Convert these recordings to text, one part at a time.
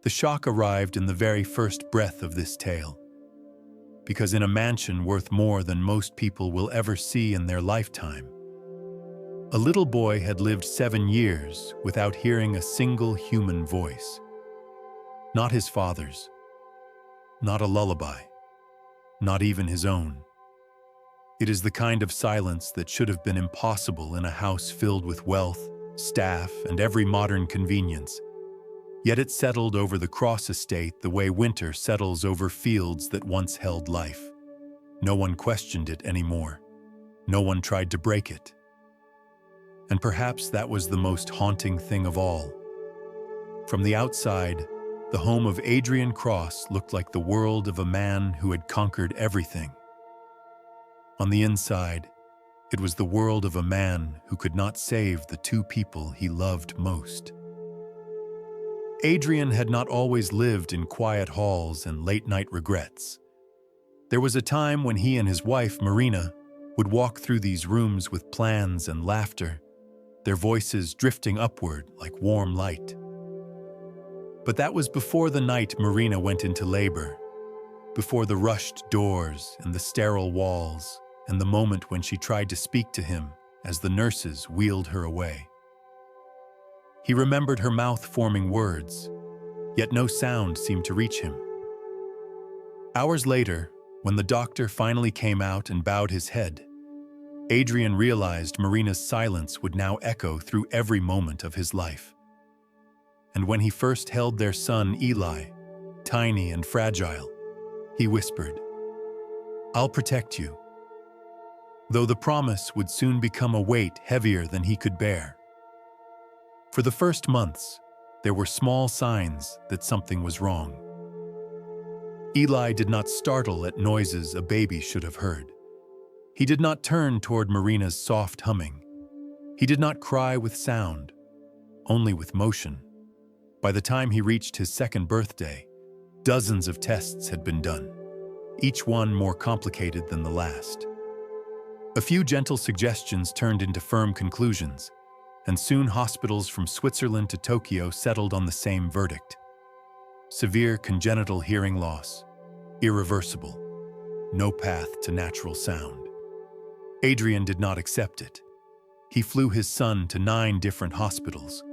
The shock arrived in the very first breath of this tale. Because in a mansion worth more than most people will ever see in their lifetime, a little boy had lived 7 years without hearing a single human voice. Not his father's, not a lullaby, not even his own. It is the kind of silence that should have been impossible in a house filled with wealth, staff, and every modern convenience. Yet it settled over the Cross estate the way winter settles over fields that once held life. No one questioned it anymore. No one tried to break it. And perhaps that was the most haunting thing of all. From the outside, the home of Adrian Cross looked like the world of a man who had conquered everything. On the inside, it was the world of a man who could not save the 2 people he loved most. Adrian had not always lived in quiet halls and late-night regrets. There was a time when he and his wife, Marina, would walk through these rooms with plans and laughter, their voices drifting upward like warm light. But that was before the night Marina went into labor, before the rushed doors and the sterile walls, and the moment when she tried to speak to him as the nurses wheeled her away. He remembered her mouth forming words, yet no sound seemed to reach him. Hours later, when the doctor finally came out and bowed his head, Adrian realized Marina's silence would now echo through every moment of his life. And when he first held their son, Eli, tiny and fragile, he whispered, "I'll protect you," though the promise would soon become a weight heavier than he could bear. For the first months, there were small signs that something was wrong. Eli did not startle at noises a baby should have heard. He did not turn toward Marina's soft humming. He did not cry with sound, only with motion. By the time he reached his 2nd birthday, dozens of tests had been done, each one more complicated than the last. A few gentle suggestions turned into firm conclusions, and soon hospitals from Switzerland to Tokyo settled on the same verdict: severe congenital hearing loss, irreversible, no path to natural sound. Adrian did not accept it. He flew his son to 9 different hospitals,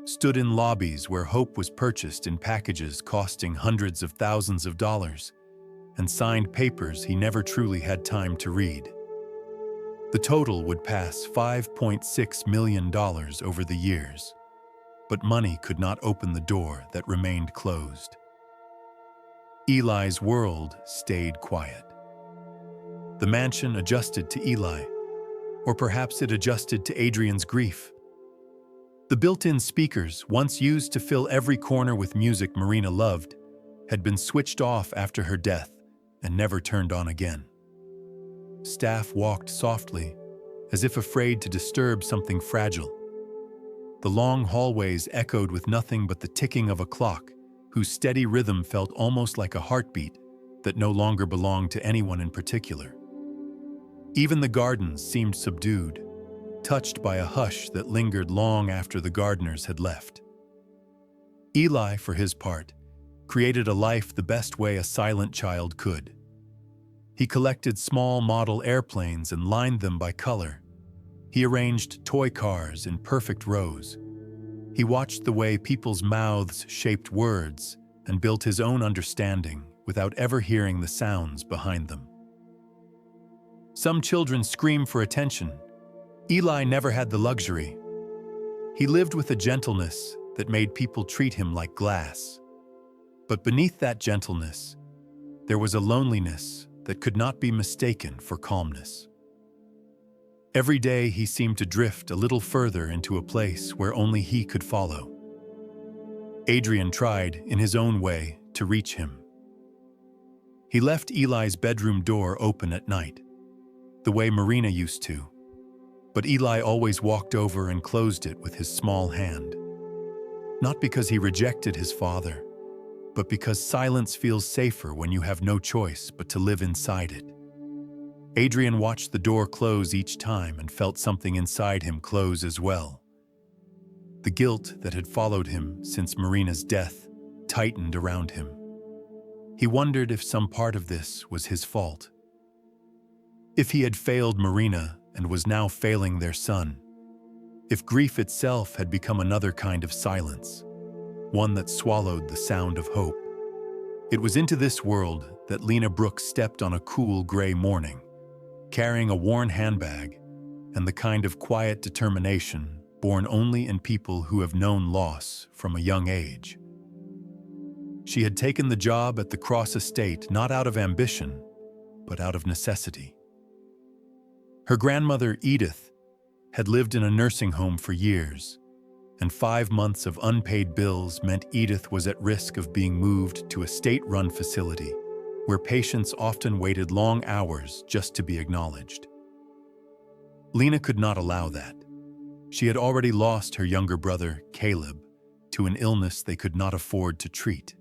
stood in lobbies where hope was purchased in packages costing hundreds of thousands of dollars, and signed papers he never truly had time to read. The total would pass $5.6 million over the years, but money could not open the door that remained closed. Eli's world stayed quiet. The mansion adjusted to Eli, or perhaps it adjusted to Adrian's grief. The built-in speakers, once used to fill every corner with music Marina loved, had been switched off after her death and never turned on again. Staff walked softly, as if afraid to disturb something fragile. The long hallways echoed with nothing but the ticking of a clock, whose steady rhythm felt almost like a heartbeat that no longer belonged to anyone in particular. Even the gardens seemed subdued, touched by a hush that lingered long after the gardeners had left. Eli, for his part, created a life the best way a silent child could. He collected small model airplanes and lined them by color. He arranged toy cars in perfect rows. He watched the way people's mouths shaped words and built his own understanding without ever hearing the sounds behind them. Some children scream for attention. Eli never had the luxury. He lived with a gentleness that made people treat him like glass. But beneath that gentleness, there was a loneliness that could not be mistaken for calmness. Every day he seemed to drift a little further into a place where only he could follow. Adrian tried, in his own way, to reach him. He left Eli's bedroom door open at night, the way Marina used to, but Eli always walked over and closed it with his small hand. Not because he rejected his father, but because silence feels safer when you have no choice but to live inside it. Adrian watched the door close each time and felt something inside him close as well. The guilt that had followed him since Marina's death tightened around him. He wondered if some part of this was his fault. If he had failed Marina and was now failing their son. If grief itself had become another kind of silence, one that swallowed the sound of hope. It was into this world that Lena Brooks stepped on a cool gray morning, carrying a worn handbag and the kind of quiet determination born only in people who have known loss from a young age. She had taken the job at the Cross estate not out of ambition, but out of necessity. Her grandmother, Edith, had lived in a nursing home for years, and 5 months of unpaid bills meant Edith was at risk of being moved to a state-run facility where patients often waited long hours just to be acknowledged. Lena could not allow that. She had already lost her younger brother, Caleb, to an illness they could not afford to treat.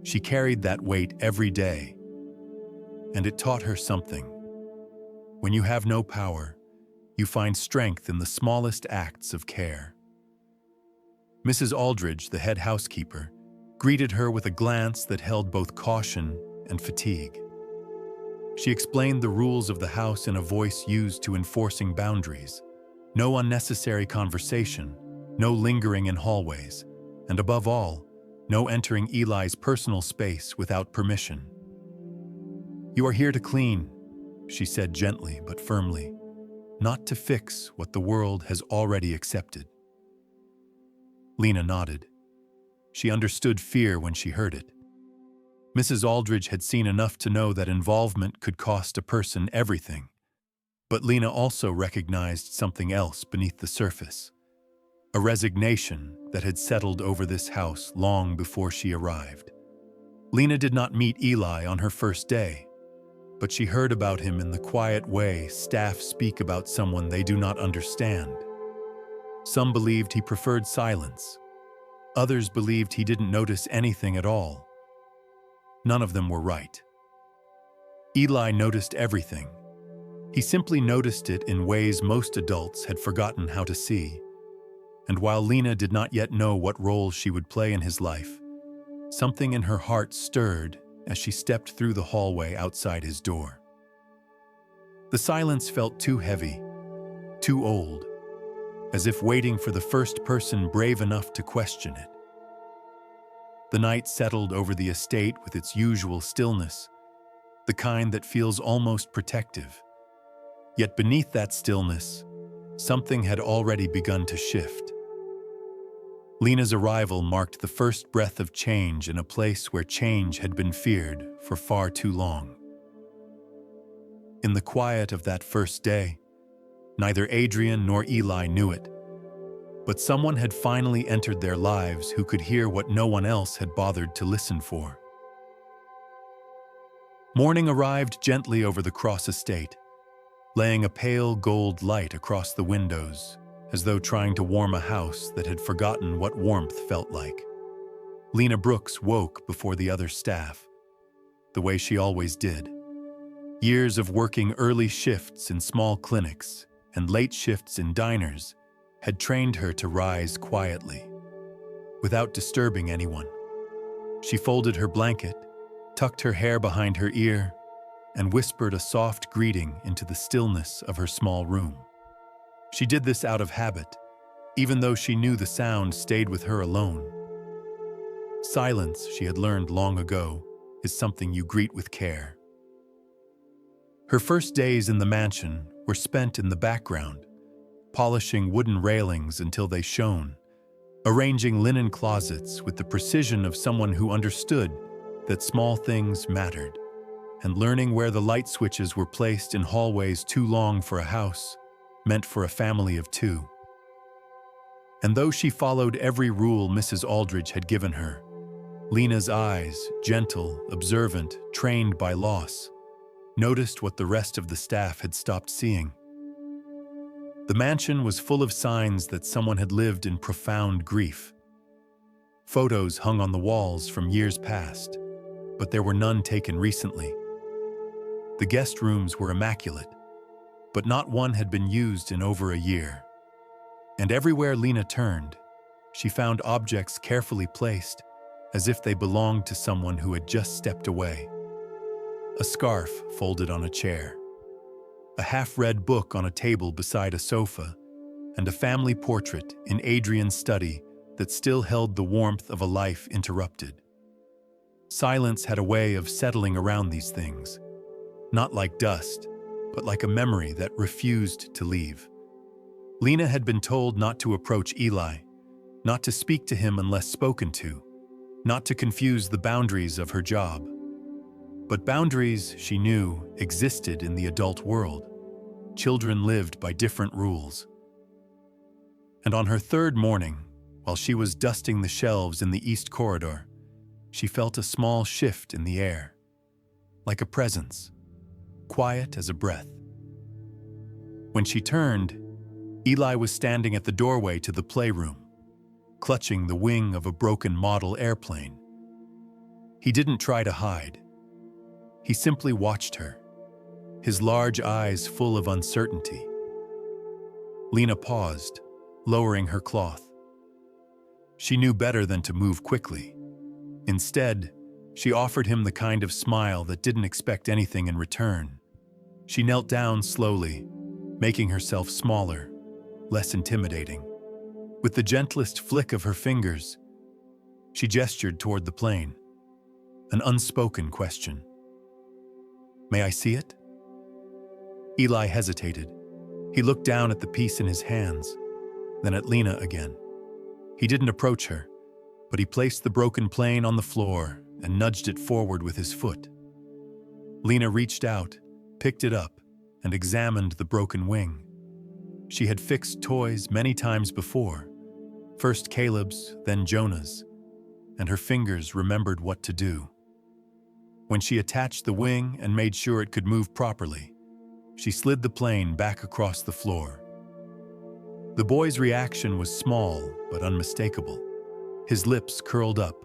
She carried that weight every day, and it taught her something. When you have no power, you find strength in the smallest acts of care. Mrs. Aldridge, the head housekeeper, greeted her with a glance that held both caution and fatigue. She explained the rules of the house in a voice used to enforcing boundaries. No unnecessary conversation, no lingering in hallways, and above all, no entering Eli's personal space without permission. "You are here to clean," she said gently but firmly, "not to fix what the world has already accepted." Lena nodded. She understood fear when she heard it. Mrs. Aldridge had seen enough to know that involvement could cost a person everything. But Lena also recognized something else beneath the surface, a resignation that had settled over this house long before she arrived. Lena did not meet Eli on her first day, but she heard about him in the quiet way staff speak about someone they do not understand. Some believed he preferred silence. Others believed he didn't notice anything at all. None of them were right. Eli noticed everything. He simply noticed it in ways most adults had forgotten how to see. And while Lena did not yet know what role she would play in his life, something in her heart stirred as she stepped through the hallway outside his door. The silence felt too heavy, too old, as if waiting for the first person brave enough to question it. The night settled over the estate with its usual stillness, the kind that feels almost protective. Yet beneath that stillness, something had already begun to shift. Lena's arrival marked the first breath of change in a place where change had been feared for far too long. In the quiet of that first day, neither Adrian nor Eli knew it, but someone had finally entered their lives who could hear what no one else had bothered to listen for. Morning arrived gently over the Cross estate, laying a pale gold light across the windows, as though trying to warm a house that had forgotten what warmth felt like. Lena Brooks woke before the other staff, the way she always did. Years of working early shifts in small clinics and late shifts in diners had trained her to rise quietly, without disturbing anyone. She folded her blanket, tucked her hair behind her ear, and whispered a soft greeting into the stillness of her small room. She did this out of habit, even though she knew the sound stayed with her alone. Silence, she had learned long ago, is something you greet with care. Her first days in the mansion were spent in the background, polishing wooden railings until they shone, arranging linen closets with the precision of someone who understood that small things mattered, and learning where the light switches were placed in hallways too long for a house meant for a family of two. And though she followed every rule Mrs. Aldridge had given her, Lena's eyes, gentle, observant, trained by loss, noticed what the rest of the staff had stopped seeing. The mansion was full of signs that someone had lived in profound grief. Photos hung on the walls from years past, but there were none taken recently. The guest rooms were immaculate, but not one had been used in over a year. And everywhere Lena turned, she found objects carefully placed, as if they belonged to someone who had just stepped away. A scarf folded on a chair, a half-read book on a table beside a sofa, and a family portrait in Adrian's study that still held the warmth of a life interrupted. Silence had a way of settling around these things, not like dust, but like a memory that refused to leave. Lena had been told not to approach Eli, not to speak to him unless spoken to, not to confuse the boundaries of her job. But boundaries, she knew, existed in the adult world. Children lived by different rules. And on her third morning, while she was dusting the shelves in the east corridor, she felt a small shift in the air, like a presence, quiet as a breath. When she turned, Eli was standing at the doorway to the playroom, clutching the wing of a broken model airplane. He didn't try to hide. He simply watched her, his large eyes full of uncertainty. Lena paused, lowering her cloth. She knew better than to move quickly. Instead, she offered him the kind of smile that didn't expect anything in return. She knelt down slowly, making herself smaller, less intimidating. With the gentlest flick of her fingers, she gestured toward the plane, an unspoken question. "May I see it?" Eli hesitated. He looked down at the piece in his hands, then at Lena again. He didn't approach her, but he placed the broken plane on the floor and nudged it forward with his foot. Lena reached out, picked it up, and examined the broken wing. She had fixed toys many times before, first Caleb's, then Jonah's, and her fingers remembered what to do. When she attached the wing and made sure it could move properly, she slid the plane back across the floor. The boy's reaction was small but unmistakable. His lips curled up,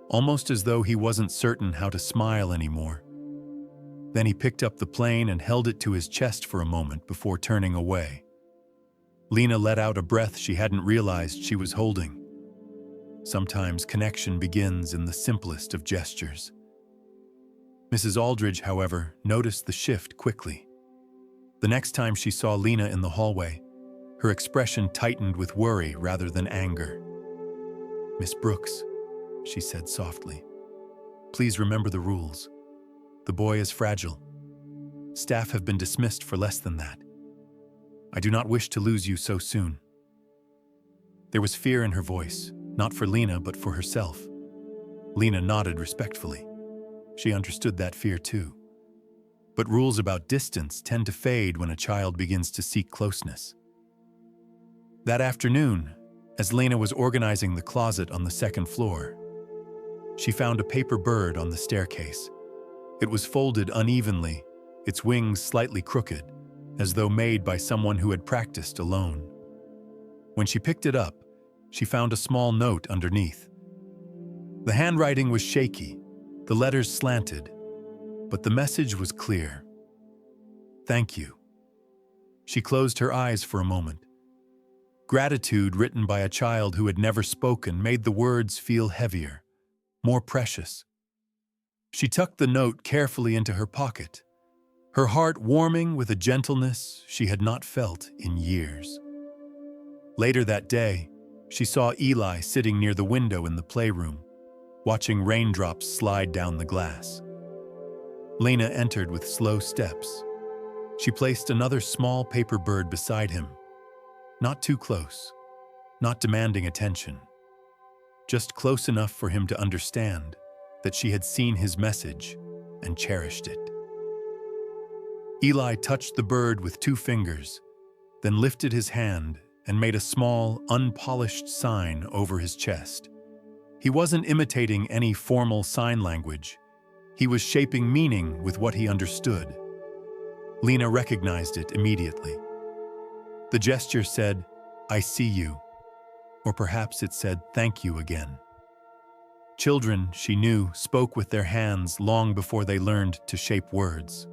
almost as though he wasn't certain how to smile anymore. Then he picked up the plane and held it to his chest for a moment before turning away. Lena let out a breath she hadn't realized she was holding. Sometimes connection begins in the simplest of gestures. Mrs. Aldridge, however, noticed the shift quickly. The next time she saw Lena in the hallway, her expression tightened with worry rather than anger. "Miss Brooks," she said softly, "please remember the rules. The boy is fragile. Staff have been dismissed for less than that. I do not wish to lose you so soon." There was fear in her voice, not for Lena but for herself. Lena nodded respectfully. She understood that fear too. But rules about distance tend to fade when a child begins to seek closeness. That afternoon, as Lena was organizing the closet on the second floor, she found a paper bird on the staircase. It was folded unevenly, its wings slightly crooked, as though made by someone who had practiced alone. When she picked it up, she found a small note underneath. The handwriting was shaky, the letters slanted, but the message was clear. "Thank you." She closed her eyes for a moment. Gratitude written by a child who had never spoken made the words feel heavier, more precious. She tucked the note carefully into her pocket, her heart warming with a gentleness she had not felt in years. Later that day, she saw Eli sitting near the window in the playroom, watching raindrops slide down the glass. Lena entered with slow steps. She placed another small paper bird beside him, not too close, not demanding attention, just close enough for him to understand that she had seen his message and cherished it. Eli touched the bird with 2 fingers, then lifted his hand and made a small, unpolished sign over his chest. He wasn't imitating any formal sign language. He was shaping meaning with what he understood. Lena recognized it immediately. The gesture said, "I see you," or perhaps it said, "Thank you again." Children, she knew, spoke with their hands long before they learned to shape words.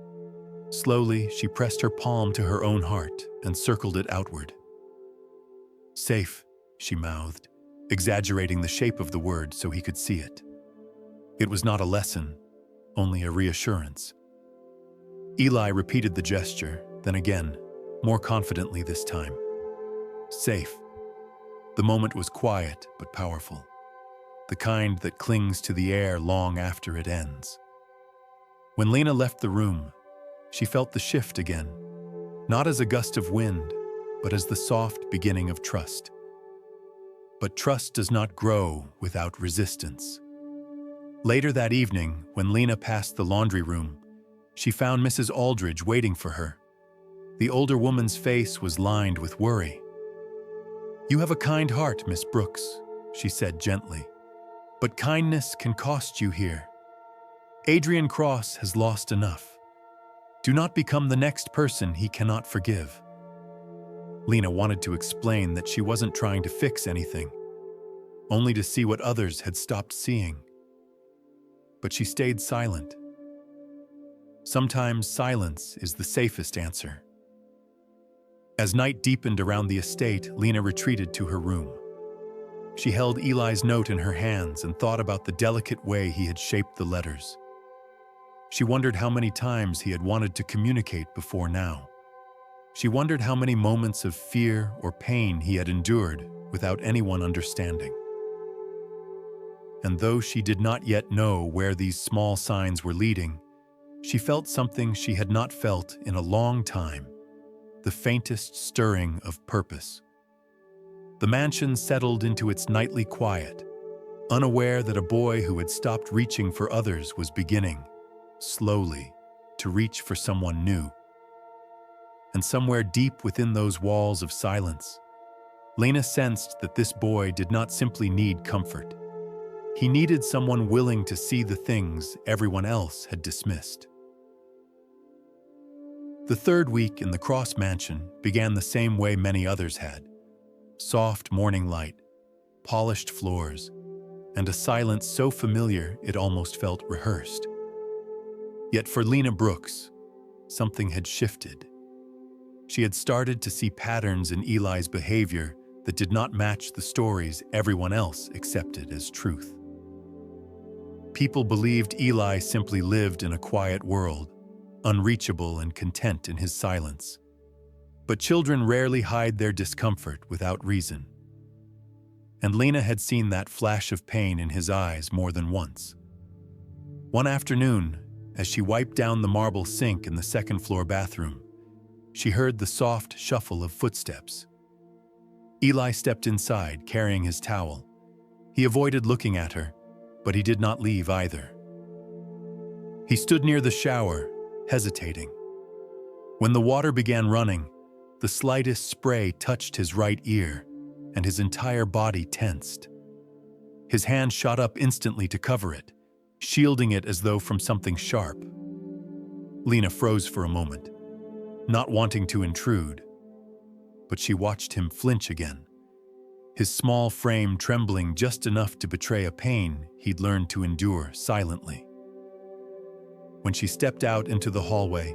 Slowly, she pressed her palm to her own heart and circled it outward. "Safe," she mouthed. exaggerating the shape of the word so he could see it. It was not a lesson, only a reassurance. Eli repeated the gesture, then again, more confidently this time. Safe. The moment was quiet but powerful, the kind that clings to the air long after it ends. When Lena left the room, she felt the shift again, not as a gust of wind, but as the soft beginning of trust. But trust does not grow without resistance. Later that evening, when Lena passed the laundry room, she found Mrs. Aldridge waiting for her. The older woman's face was lined with worry. "You have a kind heart, Miss Brooks," she said gently. "But kindness can cost you here. Adrian Cross has lost enough. Do not become the next person he cannot forgive." Lena wanted to explain that she wasn't trying to fix anything, only to see what others had stopped seeing. But she stayed silent. Sometimes silence is the safest answer. As night deepened around the estate, Lena retreated to her room. She held Eli's note in her hands and thought about the delicate way he had shaped the letters. She wondered how many times he had wanted to communicate before now. She wondered how many moments of fear or pain he had endured without anyone understanding. And though she did not yet know where these small signs were leading, she felt something she had not felt in a long time, the faintest stirring of purpose. The mansion settled into its nightly quiet, unaware that a boy who had stopped reaching for others was beginning, slowly, to reach for someone new. And somewhere deep within those walls of silence, Lena sensed that this boy did not simply need comfort. He needed someone willing to see the things everyone else had dismissed. The third week in the Cross mansion began the same way many others had. Soft morning light, polished floors, and a silence so familiar it almost felt rehearsed. Yet for Lena Brooks, something had shifted. She had started to see patterns in Eli's behavior that did not match the stories everyone else accepted as truth. People believed Eli simply lived in a quiet world, unreachable and content in his silence. But children rarely hide their discomfort without reason. And Lena had seen that flash of pain in his eyes more than once. One afternoon, as she wiped down the marble sink in the second-floor bathroom, she heard the soft shuffle of footsteps. Eli stepped inside, carrying his towel. He avoided looking at her, but he did not leave either. He stood near the shower, hesitating. When the water began running, the slightest spray touched his right ear, and his entire body tensed. His hand shot up instantly to cover it, shielding it as though from something sharp. Lena froze for a moment, not wanting to intrude, but she watched him flinch again, his small frame trembling just enough to betray a pain he'd learned to endure silently. When she stepped out into the hallway,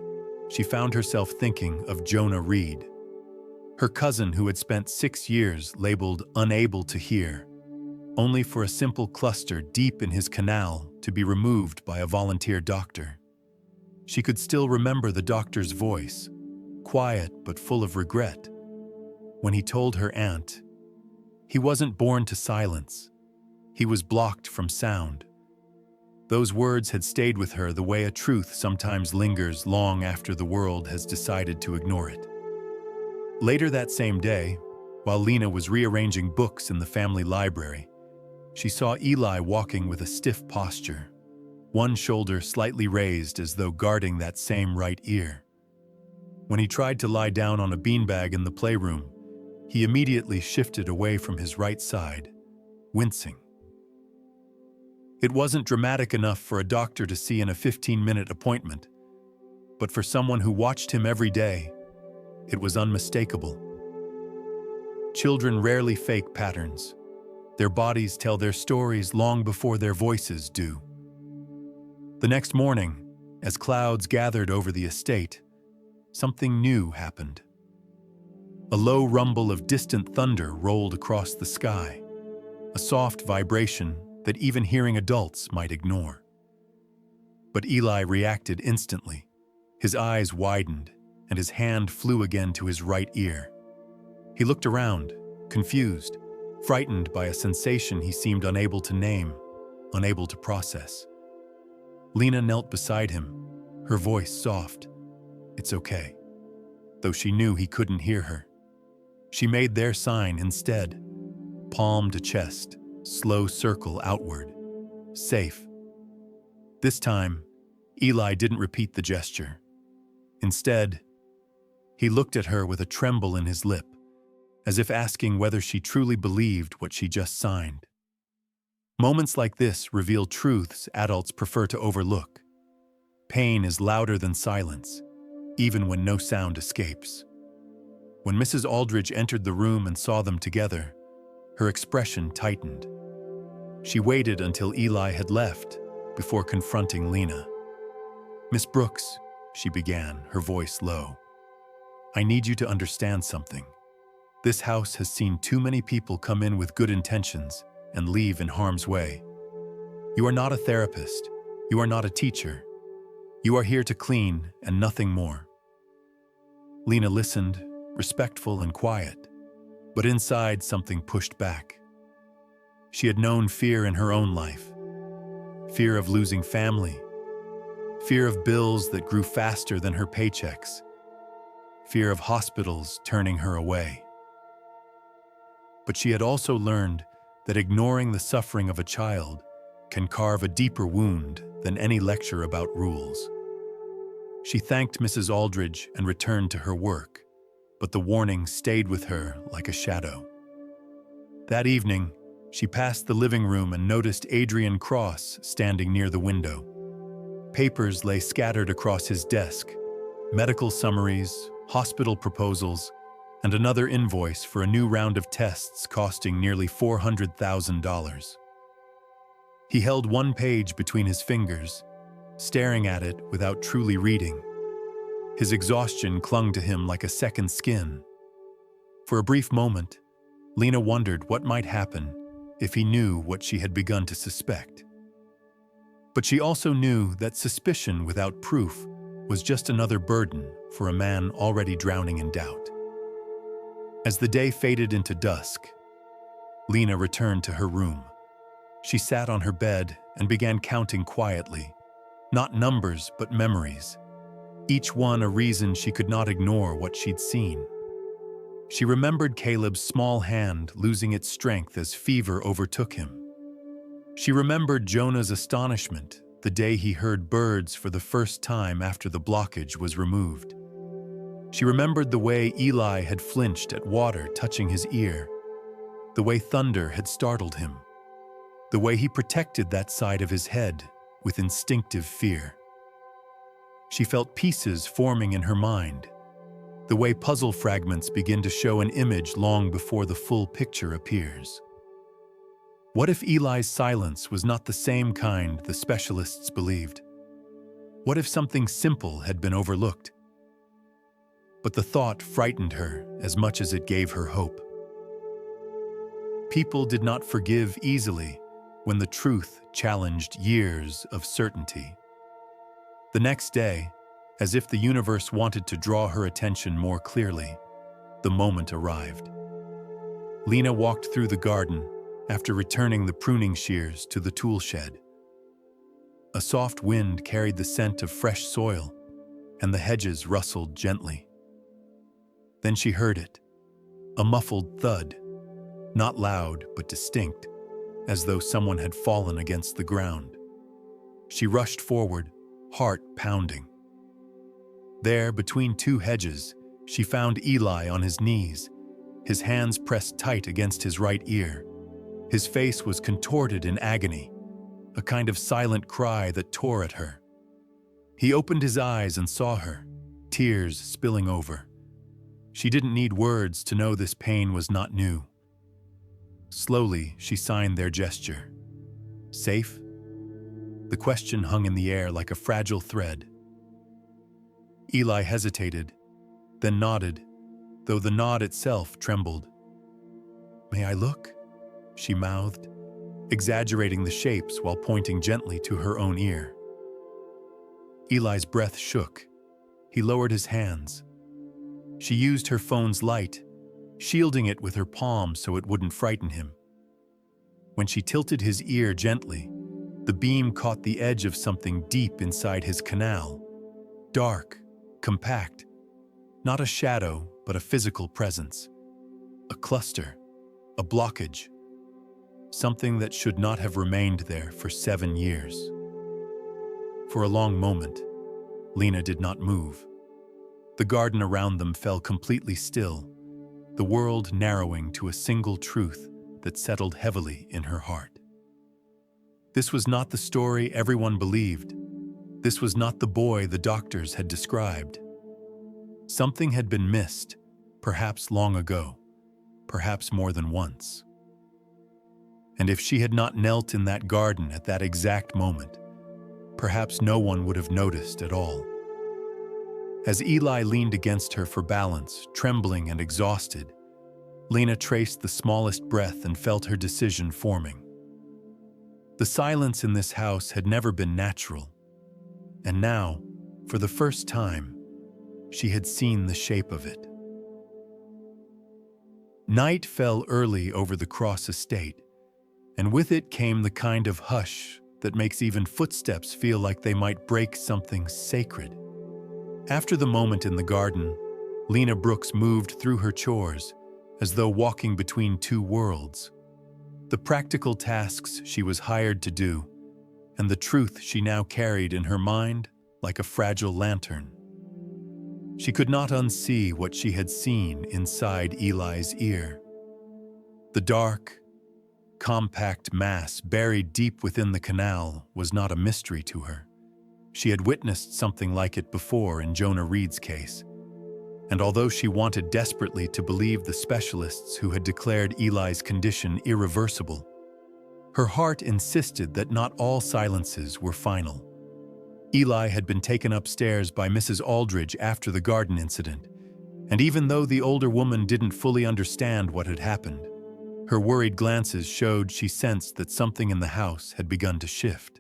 she found herself thinking of Jonah Reed, her cousin who had spent 6 years labeled unable to hear, only for a simple cluster deep in his canal to be removed by a volunteer doctor. She could still remember the doctor's voice, quiet but full of regret, when he told her aunt, he wasn't born to silence, he was blocked from sound. Those words had stayed with her the way a truth sometimes lingers long after the world has decided to ignore it. Later that same day, while Lena was rearranging books in the family library, she saw Eli walking with a stiff posture, one shoulder slightly raised as though guarding that same right ear. When he tried to lie down on a beanbag in the playroom, he immediately shifted away from his right side, wincing. It wasn't dramatic enough for a doctor to see in a 15-minute appointment, but for someone who watched him every day, it was unmistakable. Children rarely fake patterns. Their bodies tell their stories long before their voices do. The next morning, as clouds gathered over the estate, something new happened. A low rumble of distant thunder rolled across the sky, a soft vibration that even hearing adults might ignore. But Eli reacted instantly. His eyes widened, and his hand flew again to his right ear. He looked around, confused, frightened by a sensation he seemed unable to name, unable to process. Lena knelt beside him, her voice soft. "It's okay," though she knew he couldn't hear her. She made their sign instead, palm to chest, slow circle outward. Safe. This time, Eli didn't repeat the gesture. Instead, he looked at her with a tremble in his lip, as if asking whether she truly believed what she just signed. Moments like this reveal truths adults prefer to overlook. Pain is louder than silence, even when no sound escapes. When Mrs. Aldridge entered the room and saw them together, her expression tightened. She waited until Eli had left before confronting Lena. "Miss Brooks," she began, her voice low, "I need you to understand something. This house has seen too many people come in with good intentions and leave in harm's way. You are not a therapist. You are not a teacher. You are here to clean and nothing more." Lena listened, respectful and quiet, but inside something pushed back. She had known fear in her own life. Fear of losing family. Fear of bills that grew faster than her paychecks. Fear of hospitals turning her away. But she had also learned that ignoring the suffering of a child can carve a deeper wound than any lecture about rules. She thanked Mrs. Aldridge and returned to her work, but the warning stayed with her like a shadow. That evening, she passed the living room and noticed Adrian Cross standing near the window. Papers lay scattered across his desk, medical summaries, hospital proposals, and another invoice for a new round of tests costing nearly $400,000. He held one page between his fingers, staring at it without truly reading. His exhaustion clung to him like a second skin. For a brief moment, Lena wondered what might happen if he knew what she had begun to suspect. But she also knew that suspicion without proof was just another burden for a man already drowning in doubt. As the day faded into dusk, Lena returned to her room. She sat on her bed and began counting quietly, not numbers but memories, each one a reason she could not ignore what she'd seen. She remembered Caleb's small hand losing its strength as fever overtook him. She remembered Jonah's astonishment the day he heard birds for the first time after the blockage was removed. She remembered the way Eli had flinched at water touching his ear, the way thunder had startled him, the way he protected that side of his head with instinctive fear. She felt pieces forming in her mind, the way puzzle fragments begin to show an image long before the full picture appears. What if Eli's silence was not the same kind the specialists believed? What if something simple had been overlooked? But the thought frightened her as much as it gave her hope. People did not forgive easily when the truth challenged years of certainty. The next day, as if the universe wanted to draw her attention more clearly, the moment arrived. Lena walked through the garden after returning the pruning shears to the tool shed. A soft wind carried the scent of fresh soil, and the hedges rustled gently. Then she heard it, a muffled thud, not loud but distinct, as though someone had fallen against the ground. She rushed forward, heart pounding. There, between two hedges, she found Eli on his knees, his hands pressed tight against his right ear. His face was contorted in agony, a kind of silent cry that tore at her. He opened his eyes and saw her, tears spilling over. She didn't need words to know this pain was not new. Slowly, she signed their gesture. Safe? The question hung in the air like a fragile thread. Eli hesitated, then nodded, though the nod itself trembled. "May I look?" she mouthed, exaggerating the shapes while pointing gently to her own ear. Eli's breath shook. He lowered his hands. She used her phone's light, shielding it with her palm so it wouldn't frighten him. When she tilted his ear gently, the beam caught the edge of something deep inside his canal. Dark, compact, not a shadow, but a physical presence. A cluster, a blockage, something that should not have remained there for 7 years. For a long moment, Lena did not move. The garden around them fell completely still, the world narrowing to a single truth that settled heavily in her heart. This was not the story everyone believed. This was not the boy the doctors had described. Something had been missed, perhaps long ago, perhaps more than once. And if she had not knelt in that garden at that exact moment, perhaps no one would have noticed at all. As Eli leaned against her for balance, trembling and exhausted, Lena traced the smallest breath and felt her decision forming. The silence in this house had never been natural, and now, for the first time, she had seen the shape of it. Night fell early over the Cross estate, and with it came the kind of hush that makes even footsteps feel like they might break something sacred. After the moment in the garden, Lena Brooks moved through her chores, as though walking between two worlds. The practical tasks she was hired to do, and the truth she now carried in her mind like a fragile lantern. She could not unsee what she had seen inside Eli's ear. The dark, compact mass buried deep within the canal was not a mystery to her. She had witnessed something like it before in Jonah Reed's case. And although she wanted desperately to believe the specialists who had declared Eli's condition irreversible, her heart insisted that not all silences were final. Eli had been taken upstairs by Mrs. Aldridge after the garden incident, and even though the older woman didn't fully understand what had happened, her worried glances showed she sensed that something in the house had begun to shift.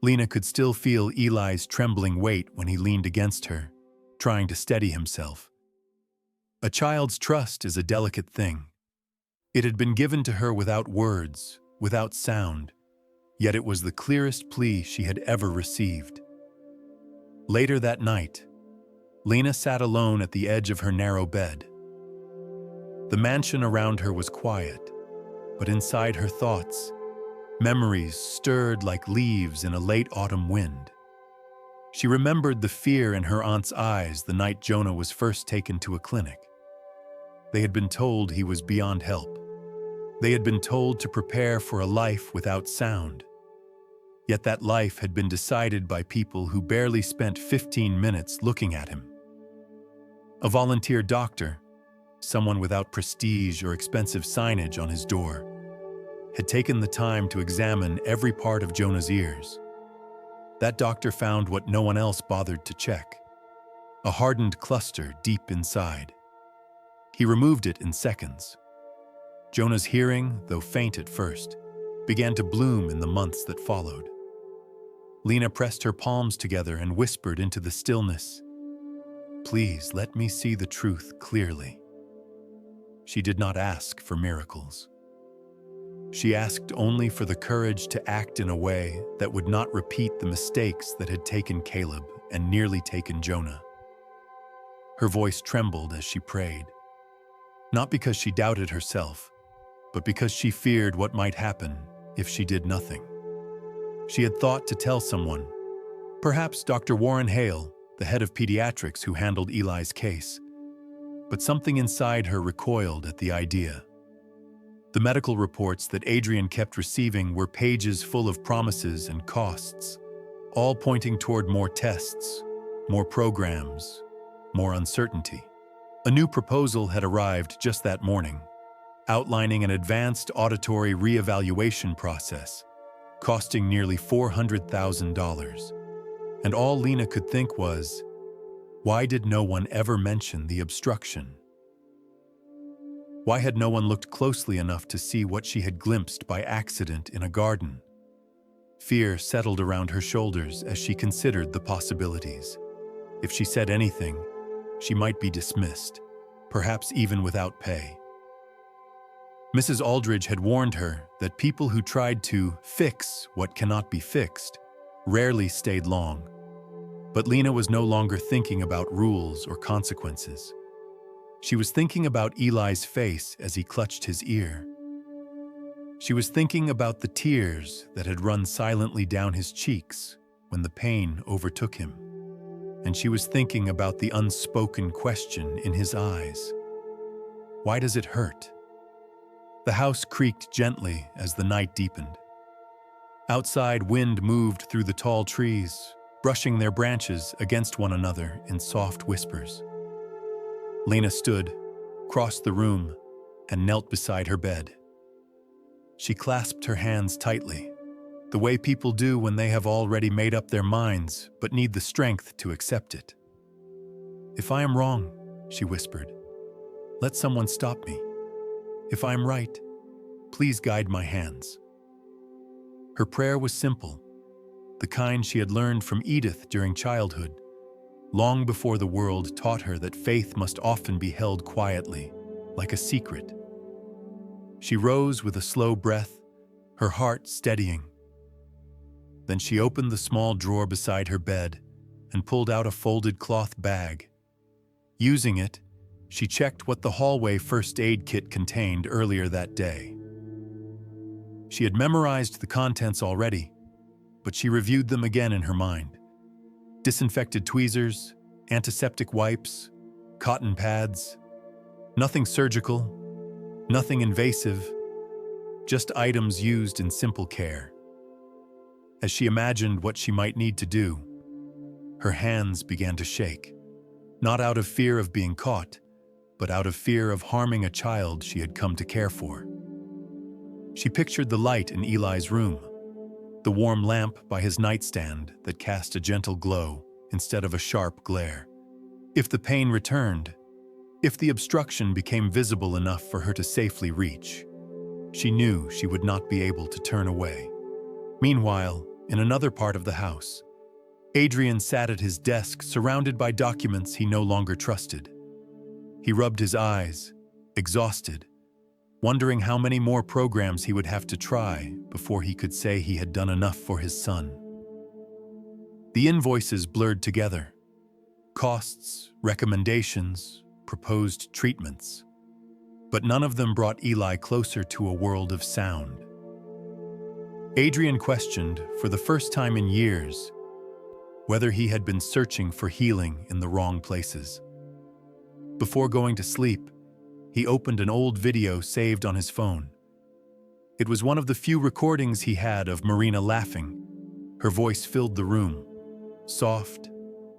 Lena could still feel Eli's trembling weight when he leaned against her, trying to steady himself. A child's trust is a delicate thing. It had been given to her without words, without sound, yet it was the clearest plea she had ever received. Later that night, Lena sat alone at the edge of her narrow bed. The mansion around her was quiet, but inside her thoughts, memories stirred like leaves in a late autumn wind. She remembered the fear in her aunt's eyes the night Jonah was first taken to a clinic. They had been told he was beyond help. They had been told to prepare for a life without sound. Yet that life had been decided by people who barely spent 15 minutes looking at him. A volunteer doctor, someone without prestige or expensive signage on his door, had taken the time to examine every part of Jonah's ears. That doctor found what no one else bothered to check: a hardened cluster deep inside. He removed it in seconds. Jonah's hearing, though faint at first, began to bloom in the months that followed. Lena pressed her palms together and whispered into the stillness, "Please let me see the truth clearly." She did not ask for miracles. She asked only for the courage to act in a way that would not repeat the mistakes that had taken Caleb and nearly taken Jonah. Her voice trembled as she prayed, not because she doubted herself, but because she feared what might happen if she did nothing. She had thought to tell someone, perhaps Dr. Warren Hale, the head of pediatrics who handled Eli's case, but something inside her recoiled at the idea. The medical reports that Adrian kept receiving were pages full of promises and costs, all pointing toward more tests, more programs, more uncertainty. A new proposal had arrived just that morning, outlining an advanced auditory reevaluation process, costing nearly $400,000. And all Lena could think was, why did no one ever mention the obstruction? Why had no one looked closely enough to see what she had glimpsed by accident in a garden? Fear settled around her shoulders as she considered the possibilities. If she said anything, she might be dismissed, perhaps even without pay. Mrs. Aldridge had warned her that people who tried to fix what cannot be fixed rarely stayed long. But Lena was no longer thinking about rules or consequences. She was thinking about Eli's face as he clutched his ear. She was thinking about the tears that had run silently down his cheeks when the pain overtook him. And she was thinking about the unspoken question in his eyes. Why does it hurt? The house creaked gently as the night deepened. Outside, wind moved through the tall trees, brushing their branches against one another in soft whispers. Lena stood, crossed the room, and knelt beside her bed. She clasped her hands tightly, the way people do when they have already made up their minds but need the strength to accept it. "If I am wrong," she whispered, "let someone stop me. If I am right, please guide my hands." Her prayer was simple, the kind she had learned from Edith during childhood, long before the world taught her that faith must often be held quietly, like a secret. She rose with a slow breath, her heart steadying. Then she opened the small drawer beside her bed and pulled out a folded cloth bag. Using it, she checked what the hallway first aid kit contained earlier that day. She had memorized the contents already, but she reviewed them again in her mind. Disinfected tweezers, antiseptic wipes, cotton pads. Nothing surgical, nothing invasive, just items used in simple care. As she imagined what she might need to do, her hands began to shake, not out of fear of being caught, but out of fear of harming a child she had come to care for. She pictured the light in Eli's room, the warm lamp by his nightstand that cast a gentle glow instead of a sharp glare. If the pain returned, if the obstruction became visible enough for her to safely reach, she knew she would not be able to turn away. Meanwhile, in another part of the house, Adrian sat at his desk surrounded by documents he no longer trusted. He rubbed his eyes, exhausted, wondering how many more programs he would have to try before he could say he had done enough for his son. The invoices blurred together. Costs, recommendations, proposed treatments. But none of them brought Eli closer to a world of sound. Adrian questioned, for the first time in years, whether he had been searching for healing in the wrong places. Before going to sleep, he opened an old video saved on his phone. It was one of the few recordings he had of Marina laughing. Her voice filled the room, soft,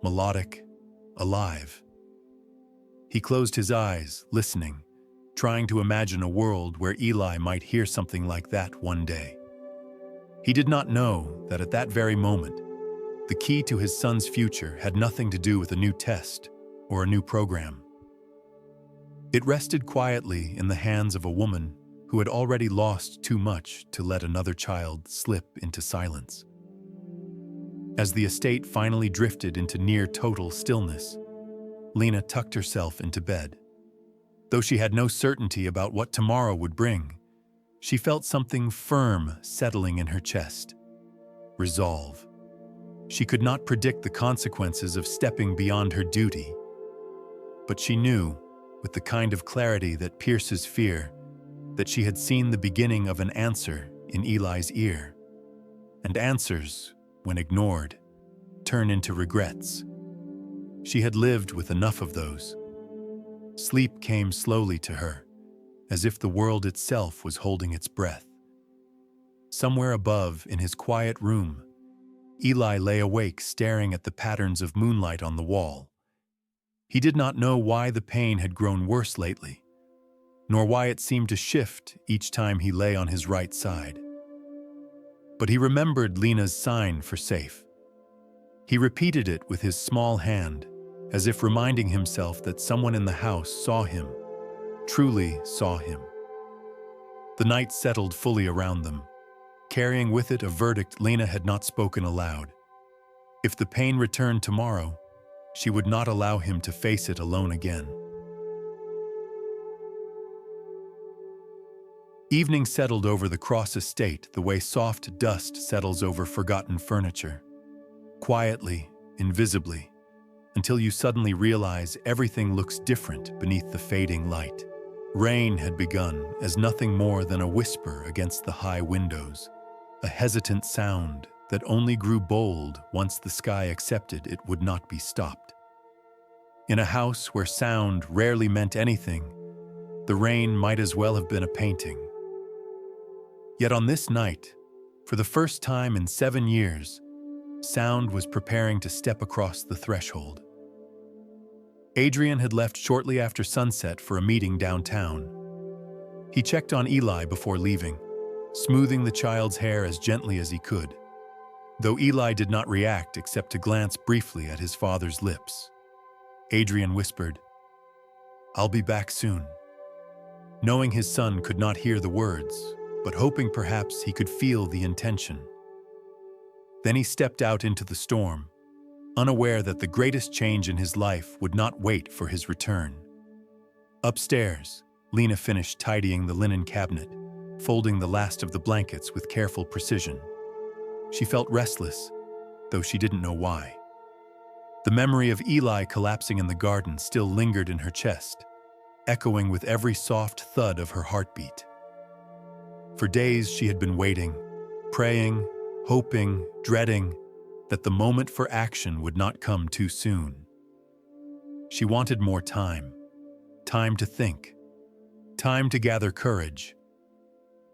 melodic, alive. He closed his eyes, listening, trying to imagine a world where Eli might hear something like that one day. He did not know that at that very moment, the key to his son's future had nothing to do with a new test or a new program. It rested quietly in the hands of a woman who had already lost too much to let another child slip into silence. As the estate finally drifted into near total stillness, Lena tucked herself into bed. Though she had no certainty about what tomorrow would bring, she felt something firm settling in her chest. Resolve. She could not predict the consequences of stepping beyond her duty, but she knew, with the kind of clarity that pierces fear, that she had seen the beginning of an answer in Eli's ear. And answers, when ignored, turn into regrets. She had lived with enough of those. Sleep came slowly to her, as if the world itself was holding its breath. Somewhere above, in his quiet room, Eli lay awake staring at the patterns of moonlight on the wall. He did not know why the pain had grown worse lately, nor why it seemed to shift each time he lay on his right side. But he remembered Lena's sign for safe. He repeated it with his small hand, as if reminding himself that someone in the house saw him, truly saw him. The night settled fully around them, carrying with it a verdict Lena had not spoken aloud. If the pain returned tomorrow, she would not allow him to face it alone again. Evening settled over the Cross estate the way soft dust settles over forgotten furniture. Quietly, invisibly, until you suddenly realize everything looks different beneath the fading light. Rain had begun as nothing more than a whisper against the high windows, a hesitant sound that only grew bold once the sky accepted it would not be stopped. In a house where sound rarely meant anything, the rain might as well have been a painting. Yet on this night, for the first time in 7 years, sound was preparing to step across the threshold. Adrian had left shortly after sunset for a meeting downtown. He checked on Eli before leaving, smoothing the child's hair as gently as he could, though Eli did not react except to glance briefly at his father's lips. Adrian whispered, "I'll be back soon," knowing his son could not hear the words, but hoping perhaps he could feel the intention. Then he stepped out into the storm, unaware that the greatest change in his life would not wait for his return. Upstairs, Lena finished tidying the linen cabinet, folding the last of the blankets with careful precision. She felt restless, though she didn't know why. The memory of Eli collapsing in the garden still lingered in her chest, echoing with every soft thud of her heartbeat. For days she had been waiting, praying, hoping, dreading that the moment for action would not come too soon. She wanted more time to think, time to gather courage.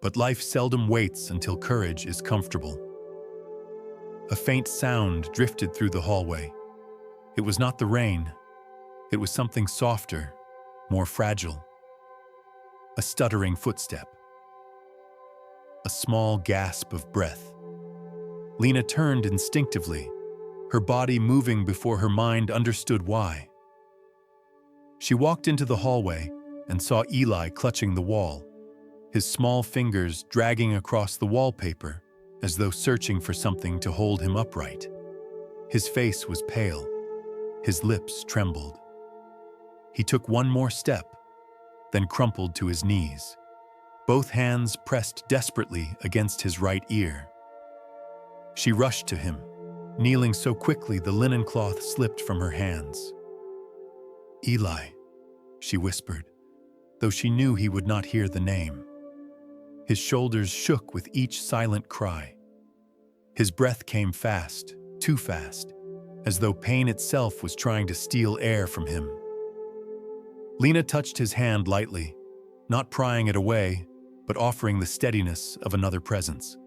But life seldom waits until courage is comfortable. A faint sound drifted through the hallway. It was not the rain. It was something softer, more fragile. A stuttering footstep. A small gasp of breath. Lena turned instinctively, her body moving before her mind understood why. She walked into the hallway and saw Eli clutching the wall, his small fingers dragging across the wallpaper as though searching for something to hold him upright. His face was pale, his lips trembled. He took one more step, then crumpled to his knees, both hands pressed desperately against his right ear. She rushed to him, kneeling so quickly the linen cloth slipped from her hands. "Eli," she whispered, though she knew he would not hear the name. His shoulders shook with each silent cry. His breath came fast, too fast, as though pain itself was trying to steal air from him. Lena touched his hand lightly, not prying it away, but offering the steadiness of another presence.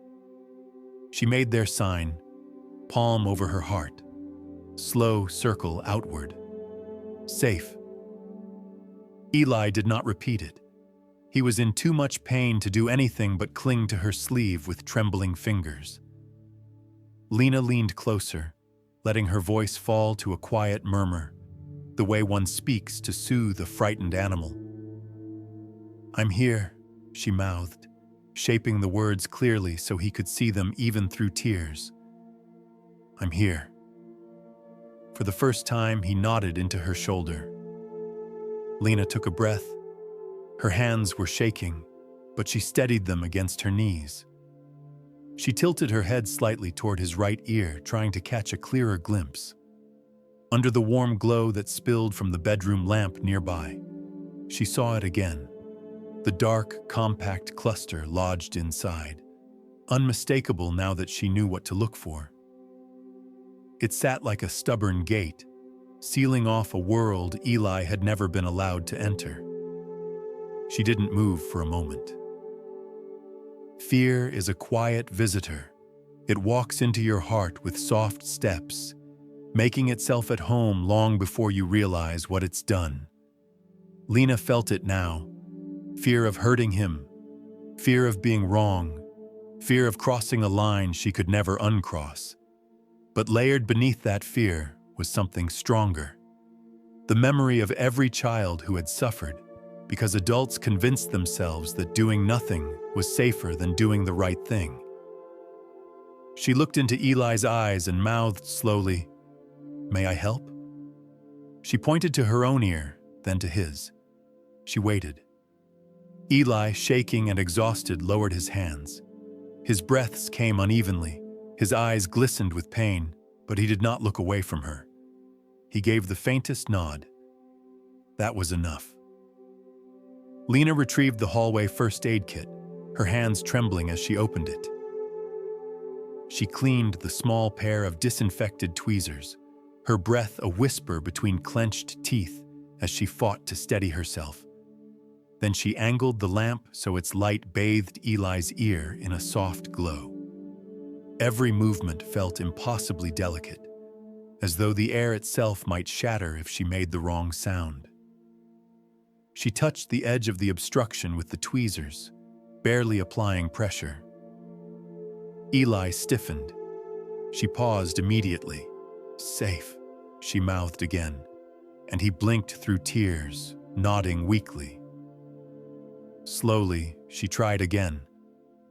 She made their sign, palm over her heart, slow circle outward. Safe. Eli did not repeat it. He was in too much pain to do anything but cling to her sleeve with trembling fingers. Lena leaned closer, letting her voice fall to a quiet murmur, the way one speaks to soothe a frightened animal. "I'm here," she mouthed, shaping the words clearly so he could see them even through tears. "I'm here." For the first time, he nodded into her shoulder. Lena took a breath. Her hands were shaking, but she steadied them against her knees. She tilted her head slightly toward his right ear, trying to catch a clearer glimpse. Under the warm glow that spilled from the bedroom lamp nearby, she saw it again. The dark, compact cluster lodged inside, unmistakable now that she knew what to look for. It sat like a stubborn gate, sealing off a world Eli had never been allowed to enter. She didn't move for a moment. Fear is a quiet visitor. It walks into your heart with soft steps, making itself at home long before you realize what it's done. Lena felt it now. Fear of hurting him, fear of being wrong, fear of crossing a line she could never uncross. But layered beneath that fear was something stronger. The memory of every child who had suffered, because adults convinced themselves that doing nothing was safer than doing the right thing. She looked into Eli's eyes and mouthed slowly, "May I help?" She pointed to her own ear, then to his. She waited. Eli, shaking and exhausted, lowered his hands. His breaths came unevenly, his eyes glistened with pain, but he did not look away from her. He gave the faintest nod. That was enough. Lena retrieved the hallway first aid kit, her hands trembling as she opened it. She cleaned the small pair of disinfected tweezers, her breath a whisper between clenched teeth as she fought to steady herself. Then she angled the lamp so its light bathed Eli's ear in a soft glow. Every movement felt impossibly delicate, as though the air itself might shatter if she made the wrong sound. She touched the edge of the obstruction with the tweezers, barely applying pressure. Eli stiffened. She paused immediately. "Safe," she mouthed again, and he blinked through tears, nodding weakly. Slowly, she tried again.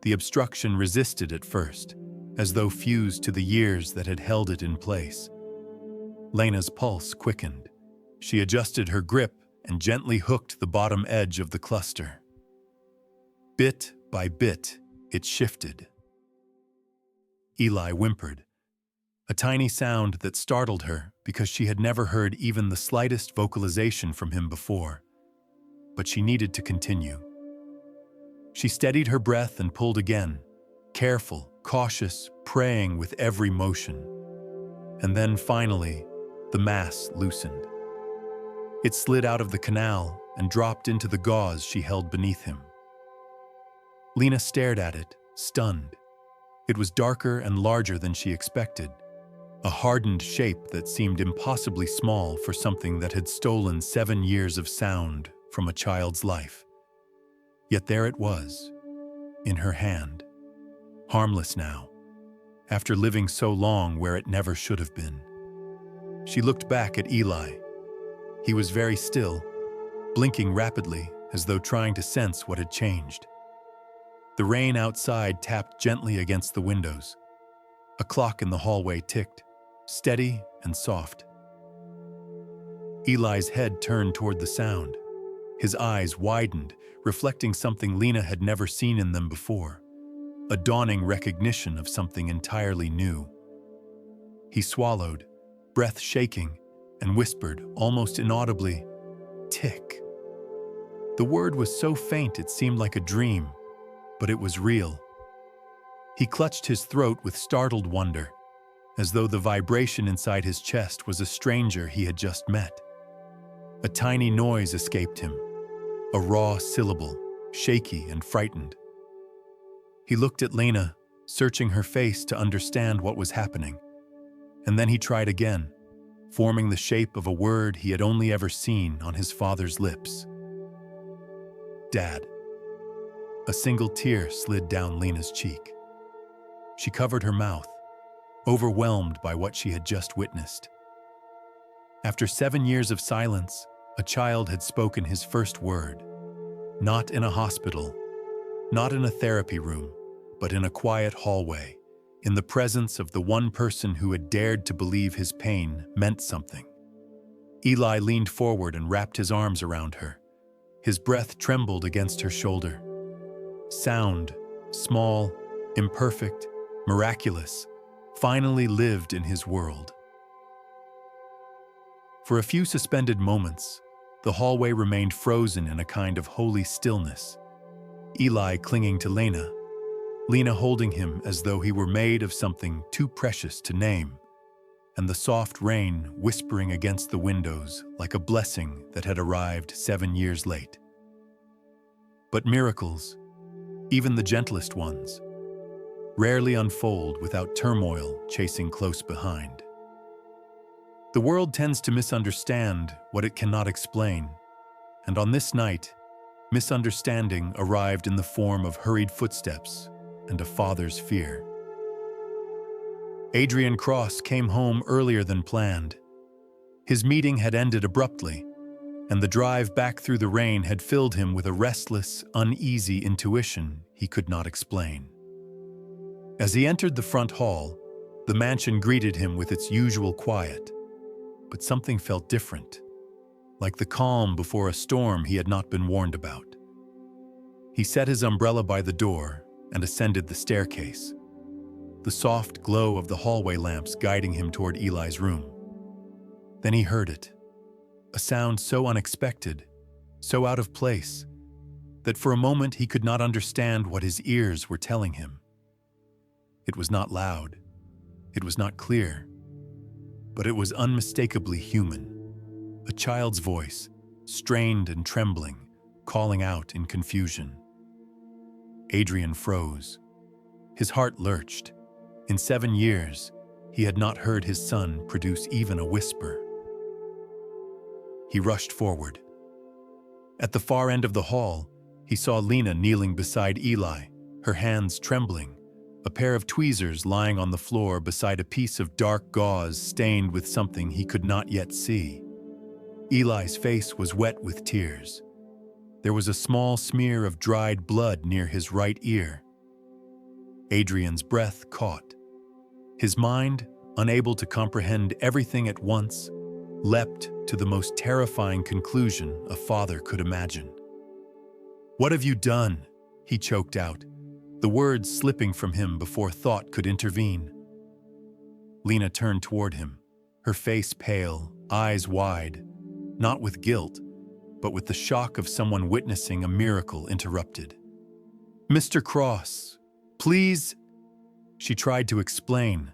The obstruction resisted at first, as though fused to the years that had held it in place. Lena's pulse quickened. She adjusted her grip and gently hooked the bottom edge of the cluster. Bit by bit, it shifted. Eli whimpered, a tiny sound that startled her because she had never heard even the slightest vocalization from him before. But she needed to continue. She steadied her breath and pulled again, careful, cautious, praying with every motion. And then finally, the mass loosened. It slid out of the canal and dropped into the gauze she held beneath him. Lena stared at it, stunned. It was darker and larger than she expected, a hardened shape that seemed impossibly small for something that had stolen 7 years of sound from a child's life. Yet there it was, in her hand, harmless now, after living so long where it never should have been. She looked back at Eli. He was very still, blinking rapidly as though trying to sense what had changed. The rain outside tapped gently against the windows. A clock in the hallway ticked, steady and soft. Eli's head turned toward the sound. His eyes widened, reflecting something Lena had never seen in them before, a dawning recognition of something entirely new. He swallowed, breath shaking, and whispered, almost inaudibly, "Tick." The word was so faint it seemed like a dream, but it was real. He clutched his throat with startled wonder, as though the vibration inside his chest was a stranger he had just met. A tiny noise escaped him, a raw syllable, shaky and frightened. He looked at Lena, searching her face to understand what was happening. And then he tried again, forming the shape of a word he had only ever seen on his father's lips. "Dad." A single tear slid down Lena's cheek. She covered her mouth, overwhelmed by what she had just witnessed. After 7 years of silence, a child had spoken his first word. Not in a hospital, not in a therapy room, but in a quiet hallway, in the presence of the one person who had dared to believe his pain meant something. Eli leaned forward and wrapped his arms around her. His breath trembled against her shoulder. Sound, small, imperfect, miraculous, finally lived in his world. For a few suspended moments, the hallway remained frozen in a kind of holy stillness. Eli clinging to Lena, Lena holding him as though he were made of something too precious to name, and the soft rain whispering against the windows like a blessing that had arrived 7 years late. But miracles, even the gentlest ones, rarely unfold without turmoil chasing close behind. The world tends to misunderstand what it cannot explain, and on this night, misunderstanding arrived in the form of hurried footsteps and a father's fear. Adrian Cross came home earlier than planned. His meeting had ended abruptly, and the drive back through the rain had filled him with a restless, uneasy intuition he could not explain. As he entered the front hall, the mansion greeted him with its usual quiet, but something felt different, like the calm before a storm he had not been warned about. He set his umbrella by the door and ascended the staircase, the soft glow of the hallway lamps guiding him toward Eli's room. Then he heard it, a sound so unexpected, so out of place, that for a moment he could not understand what his ears were telling him. It was not loud, it was not clear, but it was unmistakably human. A child's voice, strained and trembling, calling out in confusion. Adrian froze. His heart lurched. In 7 years, he had not heard his son produce even a whisper. He rushed forward. At the far end of the hall, he saw Lena kneeling beside Eli, her hands trembling, a pair of tweezers lying on the floor beside a piece of dark gauze stained with something he could not yet see. Eli's face was wet with tears. There was a small smear of dried blood near his right ear. Adrian's breath caught. His mind, unable to comprehend everything at once, leapt to the most terrifying conclusion a father could imagine. "What have you done?" he choked out, the words slipping from him before thought could intervene. Lena turned toward him, her face pale, eyes wide, not with guilt, but with the shock of someone witnessing a miracle interrupted. "Mr. Cross, please," she tried to explain,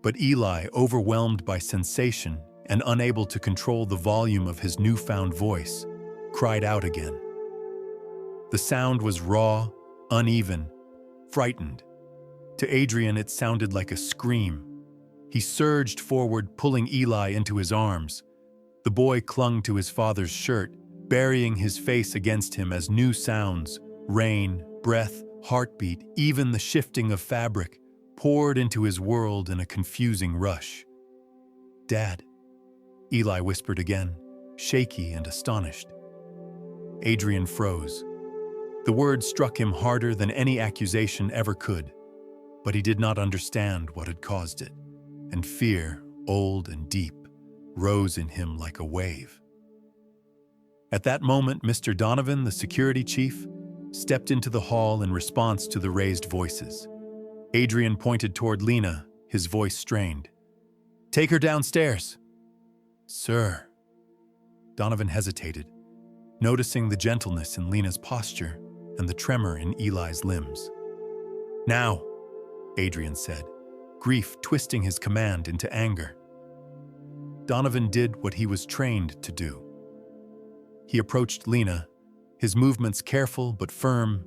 but Eli, overwhelmed by sensation and unable to control the volume of his newfound voice, cried out again. The sound was raw, uneven, frightened. To Adrian, it sounded like a scream. He surged forward, pulling Eli into his arms. The boy clung to his father's shirt, burying his face against him as new sounds, rain, breath, heartbeat, even the shifting of fabric, poured into his world in a confusing rush. "Dad," Eli whispered again, shaky and astonished. Adrian froze. The words struck him harder than any accusation ever could, but he did not understand what had caused it, and fear, old and deep, rose in him like a wave. At that moment, Mr. Donovan, the security chief, stepped into the hall in response to the raised voices. Adrian pointed toward Lena, his voice strained. "Take her downstairs." "Sir." Donovan hesitated, noticing the gentleness in Lena's posture and the tremor in Eli's limbs. "Now," Adrian said, grief twisting his command into anger. Donovan did what he was trained to do. He approached Lena, his movements careful but firm,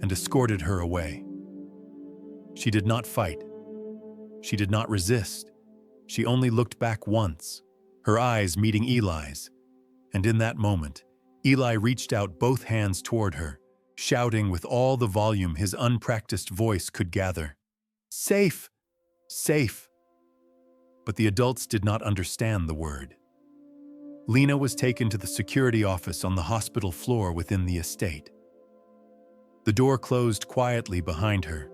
and escorted her away. She did not fight. She did not resist. She only looked back once, her eyes meeting Eli's, and in that moment, Eli reached out both hands toward her, shouting with all the volume his unpracticed voice could gather, "Safe! Safe!" But the adults did not understand the word. Lena was taken to the security office on the hospital floor within the estate. The door closed quietly behind her,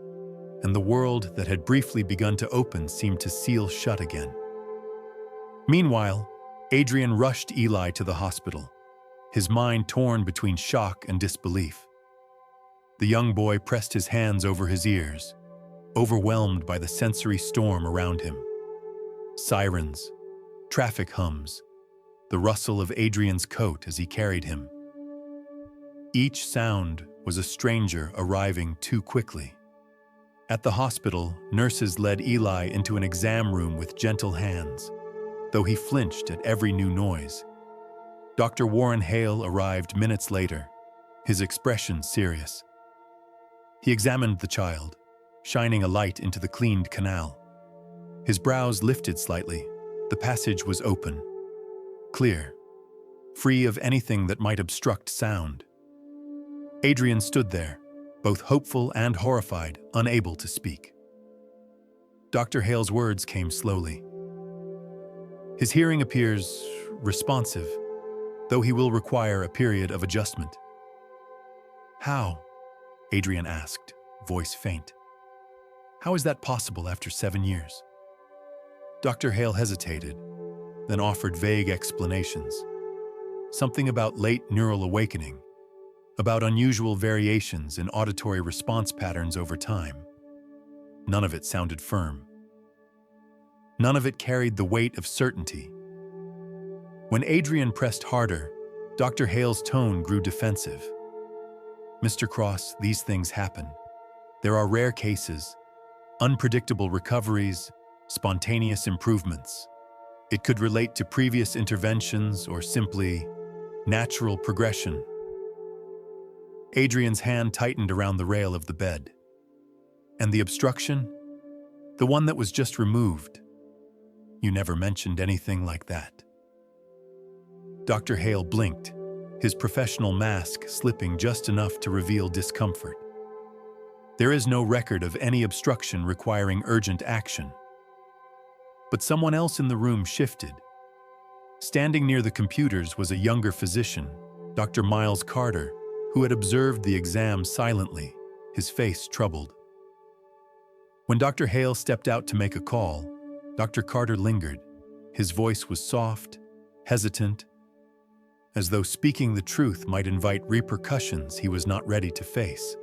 and the world that had briefly begun to open seemed to seal shut again. Meanwhile, Adrian rushed Eli to the hospital, his mind torn between shock and disbelief. The young boy pressed his hands over his ears, overwhelmed by the sensory storm around him. Sirens, traffic hums, the rustle of Adrian's coat as he carried him. Each sound was a stranger arriving too quickly. At the hospital, nurses led Eli into an exam room with gentle hands, though he flinched at every new noise. Dr. Warren Hale arrived minutes later, his expression serious. He examined the child, shining a light into the cleaned canal. His brows lifted slightly. The passage was open, clear, free of anything that might obstruct sound. Adrian stood there, both hopeful and horrified, unable to speak. Dr. Hale's words came slowly. "His hearing appears responsive. though he will require a period of adjustment. How? Adrian asked, voice faint. How is that possible after 7 years? Dr. Hale hesitated, then offered vague explanations. Something about late neural awakening, about unusual variations in auditory response patterns over time. None of it sounded firm. None of it carried the weight of certainty. When Adrian pressed harder, Dr. Hale's tone grew defensive. Mr. Cross, these things happen. There are rare cases, unpredictable recoveries, spontaneous improvements. It could relate to previous interventions or simply natural progression. Adrian's hand tightened around the rail of the bed. And the obstruction? The one that was just removed. You never mentioned anything like that. Dr. Hale blinked, his professional mask slipping just enough to reveal discomfort. There is no record of any obstruction requiring urgent action. But someone else in the room shifted. Standing near the computers was a younger physician, Dr. Miles Carter, who had observed the exam silently, his face troubled. When Dr. Hale stepped out to make a call, Dr. Carter lingered. His voice was soft, hesitant, as though speaking the truth might invite repercussions he was not ready to face.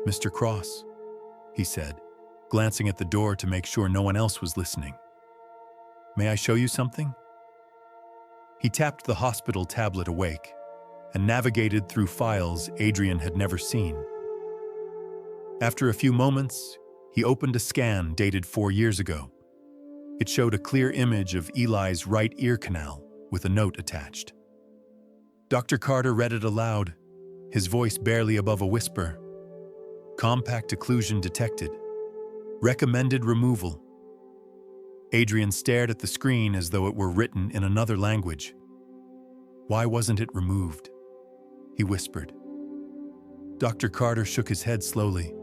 "Mr. Cross," he said, glancing at the door to make sure no one else was listening. "May I show you something?" He tapped the hospital tablet awake and navigated through files Adrian had never seen. After a few moments, he opened a scan dated 4 years ago. It showed a clear image of Eli's right ear canal with a note attached. Dr. Carter read it aloud, his voice barely above a whisper. "Compact occlusion detected. Recommended removal." Adrian stared at the screen as though it were written in another language. "Why wasn't it removed?" he whispered. Dr. Carter shook his head slowly.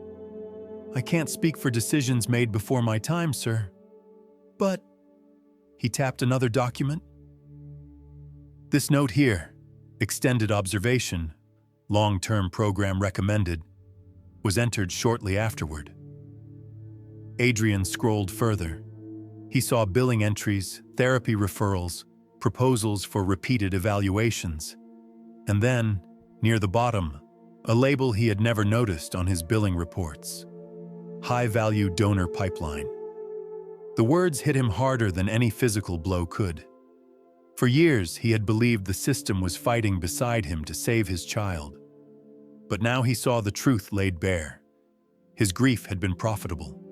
"I can't speak for decisions made before my time, sir. But..." He tapped another document. "This note here, extended observation, long-term program recommended," was entered shortly afterward. Adrian scrolled further. He saw billing entries, therapy referrals, proposals for repeated evaluations. And then, near the bottom, a label he had never noticed on his billing reports. High-value donor pipeline. The words hit him harder than any physical blow could. For years, he had believed the system was fighting beside him to save his child. But now he saw the truth laid bare. His grief had been profitable.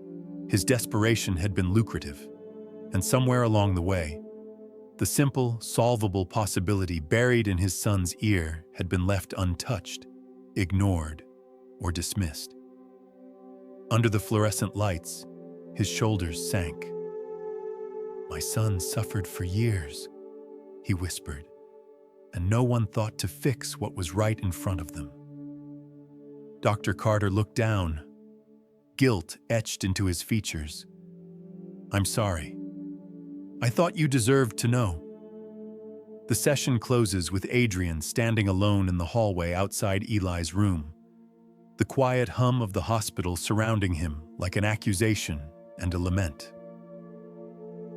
His desperation had been lucrative. And somewhere along the way, the simple, solvable possibility buried in his son's ear had been left untouched, ignored, or dismissed. Under the fluorescent lights, his shoulders sank. "My son suffered for years," he whispered, "and no one thought to fix what was right in front of them." Dr. Carter looked down, guilt etched into his features. "I'm sorry. I thought you deserved to know." The session closes with Adrian standing alone in the hallway outside Eli's room, the quiet hum of the hospital surrounding him like an accusation and a lament.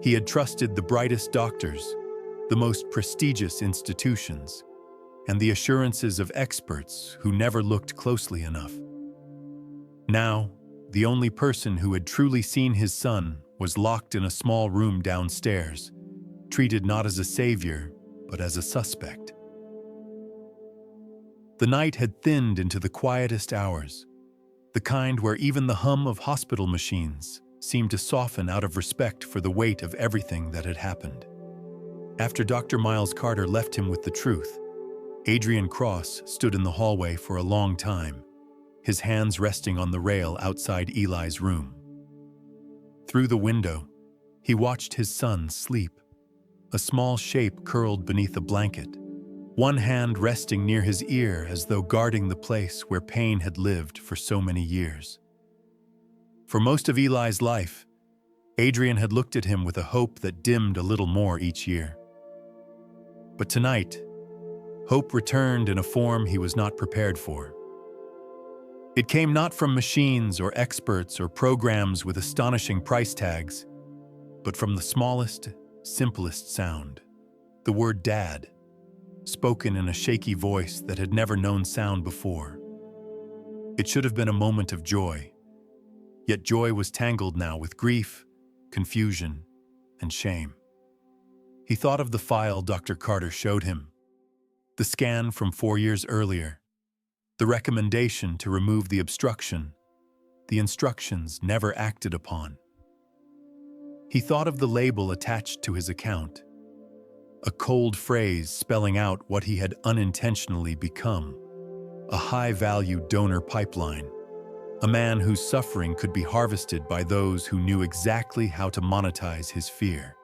He had trusted the brightest doctors, the most prestigious institutions, and the assurances of experts who never looked closely enough. Now, the only person who had truly seen his son was locked in a small room downstairs, treated not as a savior, but as a suspect. The night had thinned into the quietest hours, the kind where even the hum of hospital machines seemed to soften out of respect for the weight of everything that had happened. After Dr. Miles Carter left him with the truth, Adrian Cross stood in the hallway for a long time, his hands resting on the rail outside Eli's room. Through the window, he watched his son sleep, a small shape curled beneath a blanket, one hand resting near his ear as though guarding the place where pain had lived for so many years. For most of Eli's life, Adrian had looked at him with a hope that dimmed a little more each year. But tonight, hope returned in a form he was not prepared for. It came not from machines or experts or programs with astonishing price tags, but from the smallest, simplest sound, the word "Dad," spoken in a shaky voice that had never known sound before. It should have been a moment of joy, yet joy was tangled now with grief, confusion, and shame. He thought of the file Dr. Carter showed him, the scan from 4 years earlier, the recommendation to remove the obstruction, the instructions never acted upon. He thought of the label attached to his account, a cold phrase spelling out what he had unintentionally become, a high-value donor pipeline, a man whose suffering could be harvested by those who knew exactly how to monetize his fear.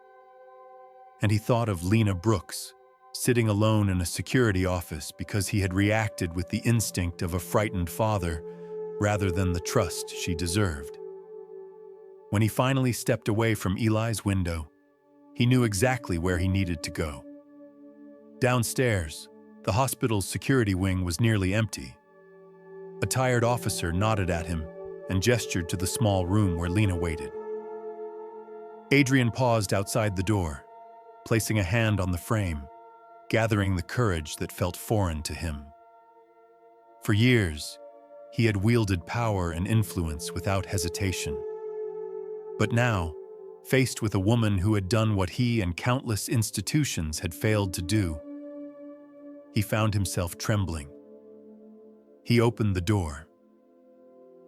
And he thought of Lena Brooks, sitting alone in a security office because he had reacted with the instinct of a frightened father rather than the trust she deserved. When he finally stepped away from Eli's window, he knew exactly where he needed to go. Downstairs, the hospital's security wing was nearly empty. A tired officer nodded at him and gestured to the small room where Lena waited. Adrian paused outside the door, placing a hand on the frame, gathering the courage that felt foreign to him. For years, he had wielded power and influence without hesitation. But now, faced with a woman who had done what he and countless institutions had failed to do, he found himself trembling. He opened the door.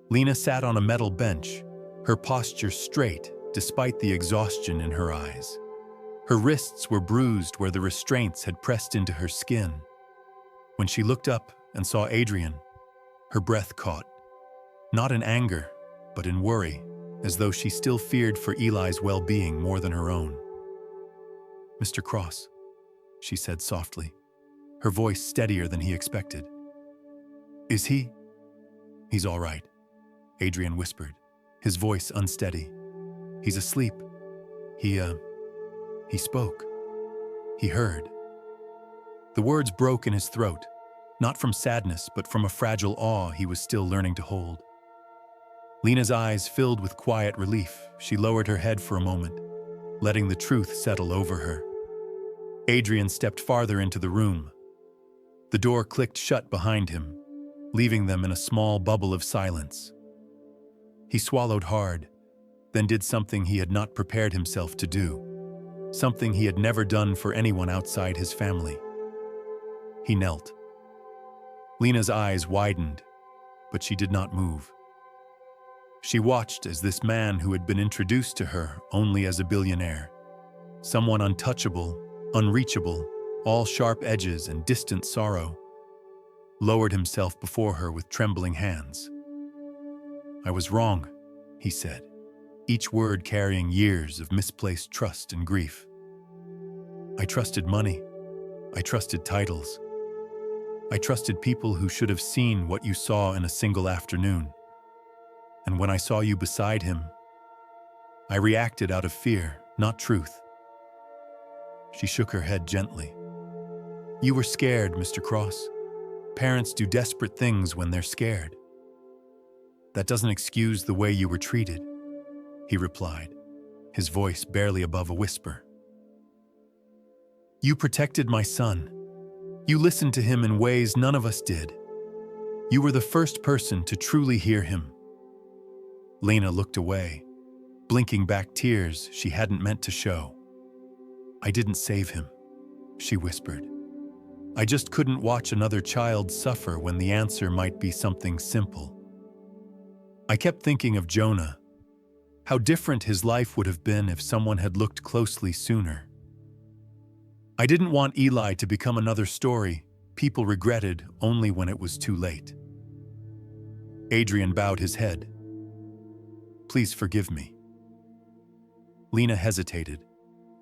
Lena sat on a metal bench, her posture straight despite the exhaustion in her eyes. Her wrists were bruised where the restraints had pressed into her skin. When she looked up and saw Adrian, her breath caught, not in anger, but in worry, as though she still feared for Eli's well-being more than her own. "Mr. Cross," she said softly, her voice steadier than he expected. "Is he?" "He's all right," Adrian whispered, his voice unsteady. "He's asleep. He spoke. He heard." The words broke in his throat, not from sadness, but from a fragile awe he was still learning to hold. Lena's eyes filled with quiet relief. She lowered her head for a moment, letting the truth settle over her. Adrian stepped farther into the room. The door clicked shut behind him, leaving them in a small bubble of silence. He swallowed hard, then did something he had not prepared himself to do, something he had never done for anyone outside his family. He knelt. Lena's eyes widened, but she did not move. She watched as this man who had been introduced to her only as a billionaire, someone untouchable, unreachable, all sharp edges and distant sorrow, lowered himself before her with trembling hands. "I was wrong," he said, each word carrying years of misplaced trust and grief. "I trusted money. I trusted titles. I trusted people who should have seen what you saw in a single afternoon. And when I saw you beside him, I reacted out of fear, not truth." She shook her head gently. "You were scared, Mr. Cross. Parents do desperate things when they're scared." "That doesn't excuse the way you were treated," he replied, his voice barely above a whisper. "You protected my son. You listened to him in ways none of us did. You were the first person to truly hear him." Lena looked away, blinking back tears she hadn't meant to show. "I didn't save him," she whispered. "I just couldn't watch another child suffer when the answer might be something simple. I kept thinking of Jonah, how different his life would have been if someone had looked closely sooner. I didn't want Eli to become another story people regretted only when it was too late." Adrian bowed his head. "Please forgive me." Lena hesitated,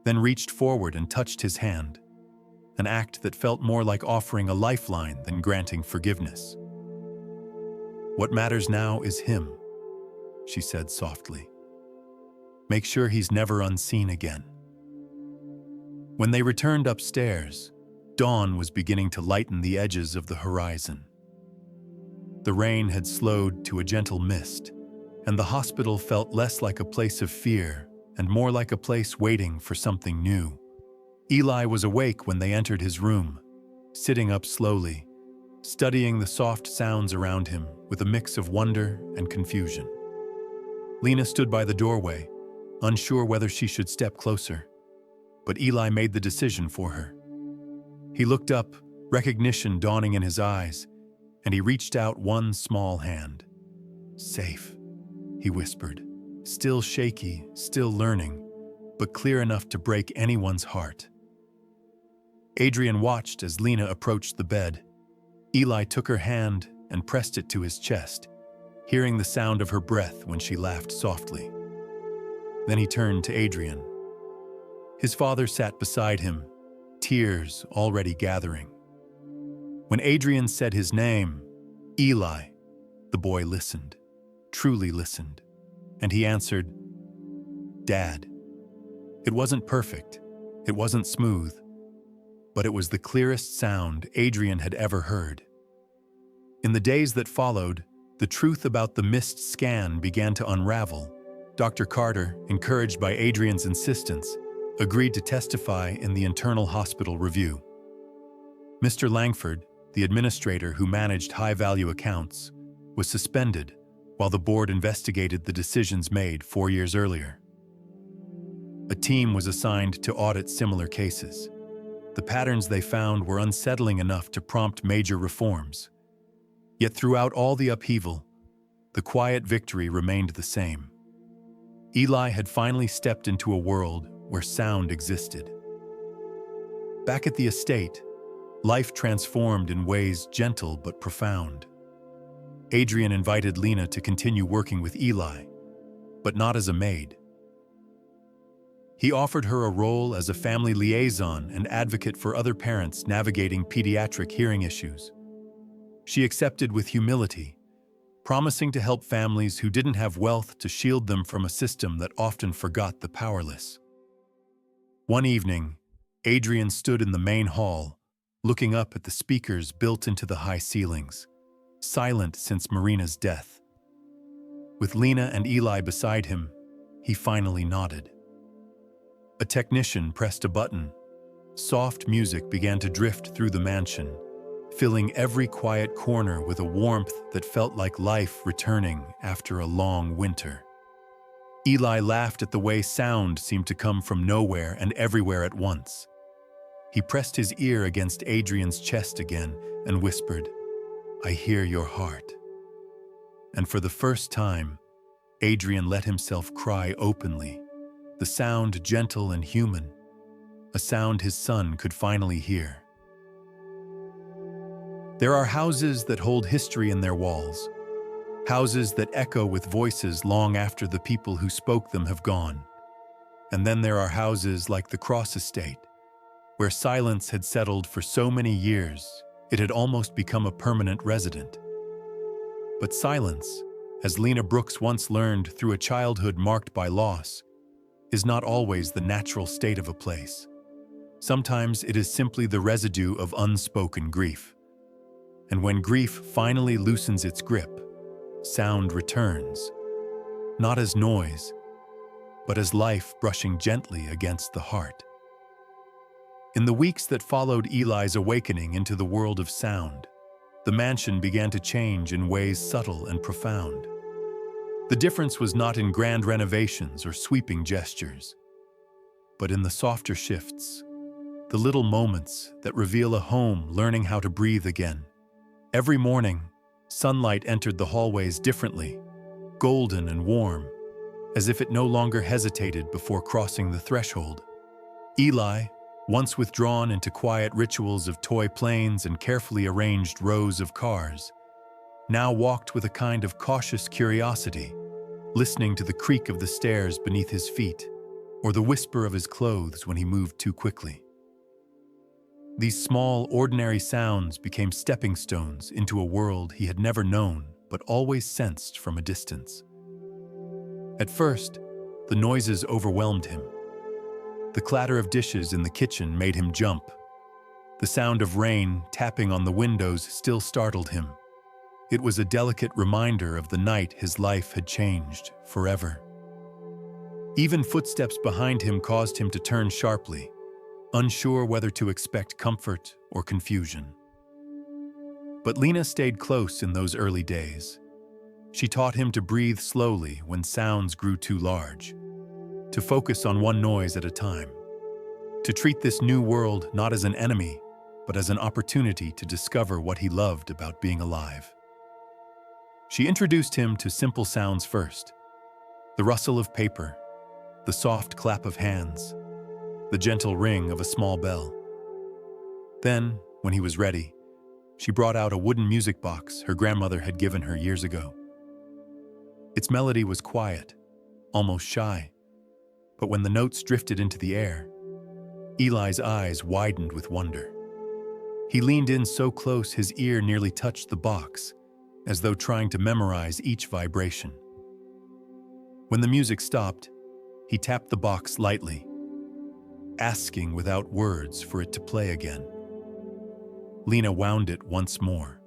then reached forward and touched his hand, an act that felt more like offering a lifeline than granting forgiveness. "What matters now is him," she said softly. "Make sure he's never unseen again." When they returned upstairs, Dawn was beginning to lighten the edges of the horizon. The rain had slowed to a gentle mist, and the hospital felt less like a place of fear and more like a place waiting for something new. Eli was awake when they entered his room, sitting up slowly, studying the soft sounds around him with a mix of wonder and confusion. Lena stood by the doorway, unsure whether she should step closer, but Eli made the decision for her. He looked up, recognition dawning in his eyes, and he reached out one small hand. "Safe," he whispered, still shaky, still learning, but clear enough to break anyone's heart. Adrian watched as Lena approached the bed. Eli took her hand and pressed it to his chest, hearing the sound of her breath when she laughed softly. Then he turned to Adrian. His father sat beside him, tears already gathering. When Adrian said his name, Eli, the boy listened, truly listened, and he answered, "Dad." It wasn't perfect, it wasn't smooth, but it was the clearest sound Adrian had ever heard. In the days that followed, the truth about the missed scan began to unravel. Dr. Carter, encouraged by Adrian's insistence, agreed to testify in the internal hospital review. Mr. Langford, the administrator who managed high-value accounts, was suspended while the board investigated the decisions made 4 years earlier. A team was assigned to audit similar cases. The patterns they found were unsettling enough to prompt major reforms. Yet throughout all the upheaval, the quiet victory remained the same. Eli had finally stepped into a world where sound existed. Back at the estate, life transformed in ways gentle but profound. Adrian invited Lena to continue working with Eli, but not as a maid. He offered her a role as a family liaison and advocate for other parents navigating pediatric hearing issues. She accepted with humility, promising to help families who didn't have wealth to shield them from a system that often forgot the powerless. One evening, Adrian stood in the main hall, looking up at the speakers built into the high ceilings, silent since Marina's death. With Lena and Eli beside him, he finally nodded. A technician pressed a button. Soft music began to drift through the mansion, filling every quiet corner with a warmth that felt like life returning after a long winter. Eli laughed at the way sound seemed to come from nowhere and everywhere at once. He pressed his ear against Adrian's chest again and whispered, "I hear your heart." And for the first time, Adrian let himself cry openly, the sound gentle and human, a sound his son could finally hear. There are houses that hold history in their walls, houses that echo with voices long after the people who spoke them have gone. And then there are houses like the Cross estate, where silence had settled for so many years it had almost become a permanent resident. But silence, as Lena Brooks once learned through a childhood marked by loss, is not always the natural state of a place. Sometimes it is simply the residue of unspoken grief. And when grief finally loosens its grip, sound returns, not as noise, but as life brushing gently against the heart. In the weeks that followed Eli's awakening into the world of sound, the mansion began to change in ways subtle and profound. The difference was not in grand renovations or sweeping gestures, but in the softer shifts, the little moments that reveal a home learning how to breathe again. Every morning, sunlight entered the hallways differently, golden and warm, as if it no longer hesitated before crossing the threshold. Eli, once withdrawn into quiet rituals of toy planes and carefully arranged rows of cars, now walked with a kind of cautious curiosity, listening to the creak of the stairs beneath his feet or the whisper of his clothes when he moved too quickly. These small, ordinary sounds became stepping stones into a world he had never known but always sensed from a distance. At first, the noises overwhelmed him. The clatter of dishes in the kitchen made him jump. The sound of rain tapping on the windows still startled him. It was a delicate reminder of the night his life had changed forever. Even footsteps behind him caused him to turn sharply, unsure whether to expect comfort or confusion. But Lena stayed close in those early days. She taught him to breathe slowly when sounds grew too large, to focus on one noise at a time, to treat this new world not as an enemy, but as an opportunity to discover what he loved about being alive. She introduced him to simple sounds first: the rustle of paper, the soft clap of hands, the gentle ring of a small bell. Then, when he was ready, she brought out a wooden music box her grandmother had given her years ago. Its melody was quiet, almost shy, but when the notes drifted into the air, Eli's eyes widened with wonder. He leaned in so close his ear nearly touched the box, as though trying to memorize each vibration. When the music stopped, he tapped the box lightly, asking without words for it to play again. Lena wound it once more.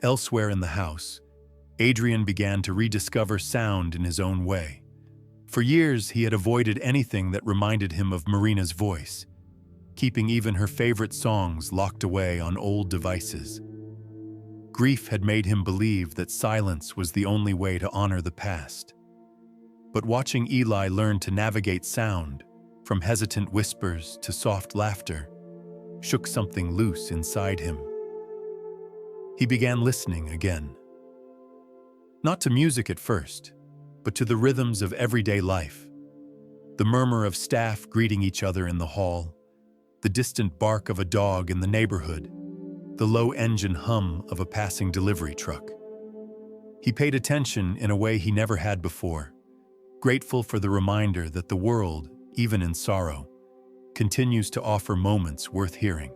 Elsewhere in the house, Adrian began to rediscover sound in his own way. For years, he had avoided anything that reminded him of Marina's voice, keeping even her favorite songs locked away on old devices. Grief had made him believe that silence was the only way to honor the past. But watching Eli learn to navigate sound, from hesitant whispers to soft laughter, shook something loose inside him. He began listening again. Not to music at first, but to the rhythms of everyday life. The murmur of staff greeting each other in the hall, the distant bark of a dog in the neighborhood, the low engine hum of a passing delivery truck. He paid attention in a way he never had before, grateful for the reminder that the world, even in sorrow, continues to offer moments worth hearing.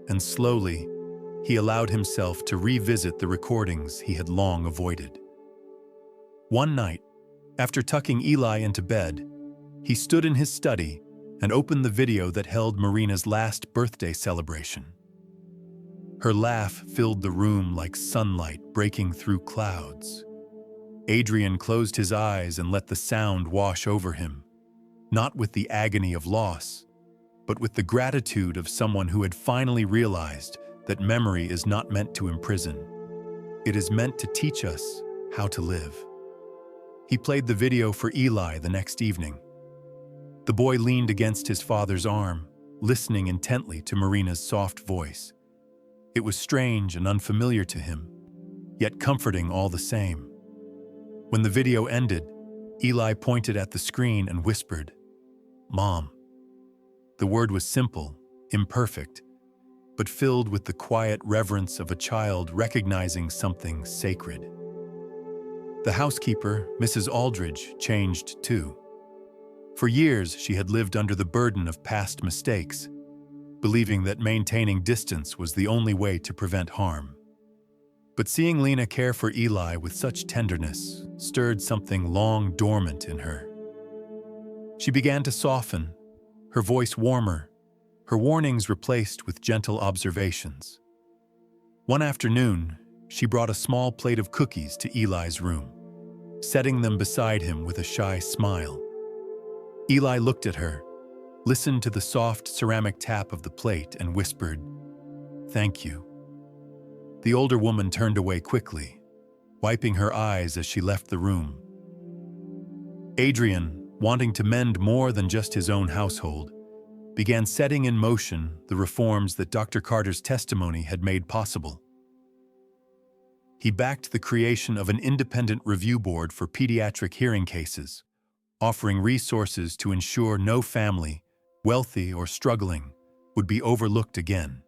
And slowly, he allowed himself to revisit the recordings he had long avoided. One night, after tucking Eli into bed, he stood in his study and opened the video that held Marina's last birthday celebration. Her laugh filled the room like sunlight breaking through clouds. Adrian closed his eyes and let the sound wash over him, not with the agony of loss, but with the gratitude of someone who had finally realized that memory is not meant to imprison. It is meant to teach us how to live. He played the video for Eli the next evening. The boy leaned against his father's arm, listening intently to Marina's soft voice. It was strange and unfamiliar to him, yet comforting all the same. When the video ended, Eli pointed at the screen and whispered, "Mom." The word was simple, imperfect, but filled with the quiet reverence of a child recognizing something sacred. The housekeeper, Mrs. Aldridge, changed too. For years, she had lived under the burden of past mistakes, believing that maintaining distance was the only way to prevent harm. But seeing Lena care for Eli with such tenderness stirred something long dormant in her. She began to soften, her voice warmer, her warnings replaced with gentle observations. One afternoon, she brought a small plate of cookies to Eli's room, setting them beside him with a shy smile. Eli looked at her, listened to the soft ceramic tap of the plate, and whispered, "Thank you." The older woman turned away quickly, wiping her eyes as she left the room. Adrian, wanting to mend more than just his own household, began setting in motion the reforms that Dr. Carter's testimony had made possible. He backed the creation of an independent review board for pediatric hearing cases, offering resources to ensure no family, wealthy or struggling, would be overlooked again.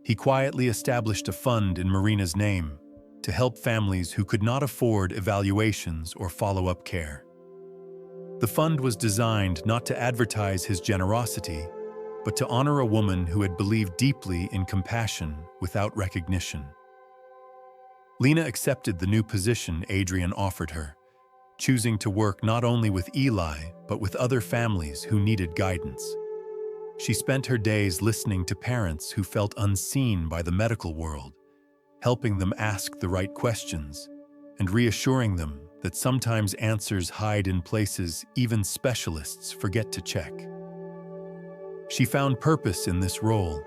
He quietly established a fund in Marina's name to help families who could not afford evaluations or follow-up care. The fund was designed not to advertise his generosity, but to honor a woman who had believed deeply in compassion without recognition. Lena accepted the new position Adrian offered her, choosing to work not only with Eli, but with other families who needed guidance. She spent her days listening to parents who felt unseen by the medical world, helping them ask the right questions and reassuring them that sometimes answers hide in places even specialists forget to check. She found purpose in this role,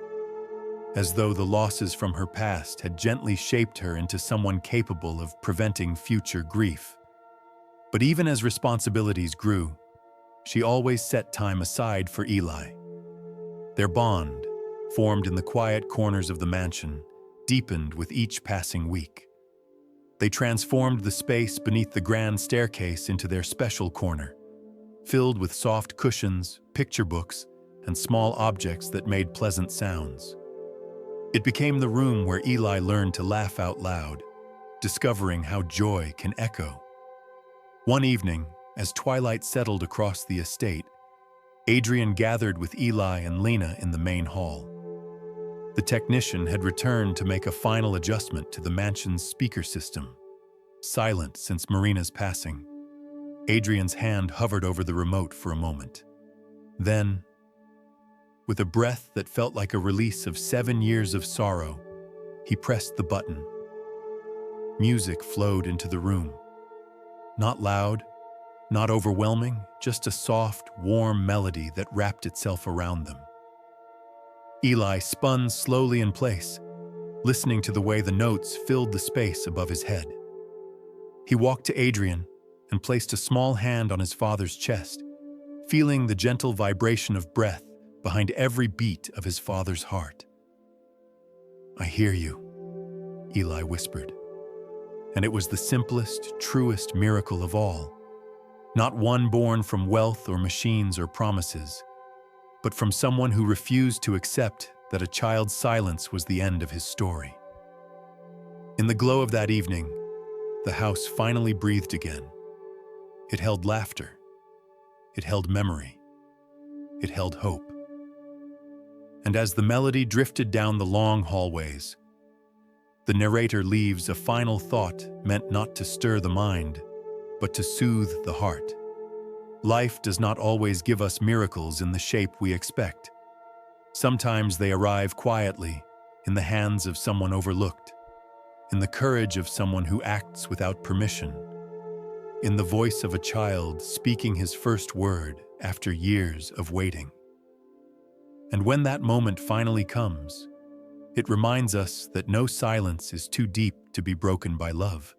as though the losses from her past had gently shaped her into someone capable of preventing future grief. But even as responsibilities grew, she always set time aside for Eli. Their bond, formed in the quiet corners of the mansion, deepened with each passing week. They transformed the space beneath the grand staircase into their special corner, filled with soft cushions, picture books, and small objects that made pleasant sounds. It became the room where Eli learned to laugh out loud, discovering how joy can echo. One evening, as twilight settled across the estate, Adrian gathered with Eli and Lena in the main hall. The technician had returned to make a final adjustment to the mansion's speaker system. Silent since Marina's passing, Adrian's hand hovered over the remote for a moment. Then, with a breath that felt like a release of 7 years of sorrow, he pressed the button. Music flowed into the room. Not loud, not overwhelming, just a soft, warm melody that wrapped itself around them. Eli spun slowly in place, listening to the way the notes filled the space above his head. He walked to Adrian and placed a small hand on his father's chest, feeling the gentle vibration of breath behind every beat of his father's heart. "I hear you," Eli whispered. And it was the simplest, truest miracle of all. Not one born from wealth or machines or promises, but from someone who refused to accept that a child's silence was the end of his story. In the glow of that evening, the house finally breathed again. It held laughter. It held memory. It held hope. And as the melody drifted down the long hallways, the narrator leaves a final thought meant not to stir the mind, but to soothe the heart. Life does not always give us miracles in the shape we expect. Sometimes they arrive quietly, in the hands of someone overlooked, in the courage of someone who acts without permission, in the voice of a child speaking his first word after years of waiting. And when that moment finally comes, it reminds us that no silence is too deep to be broken by love.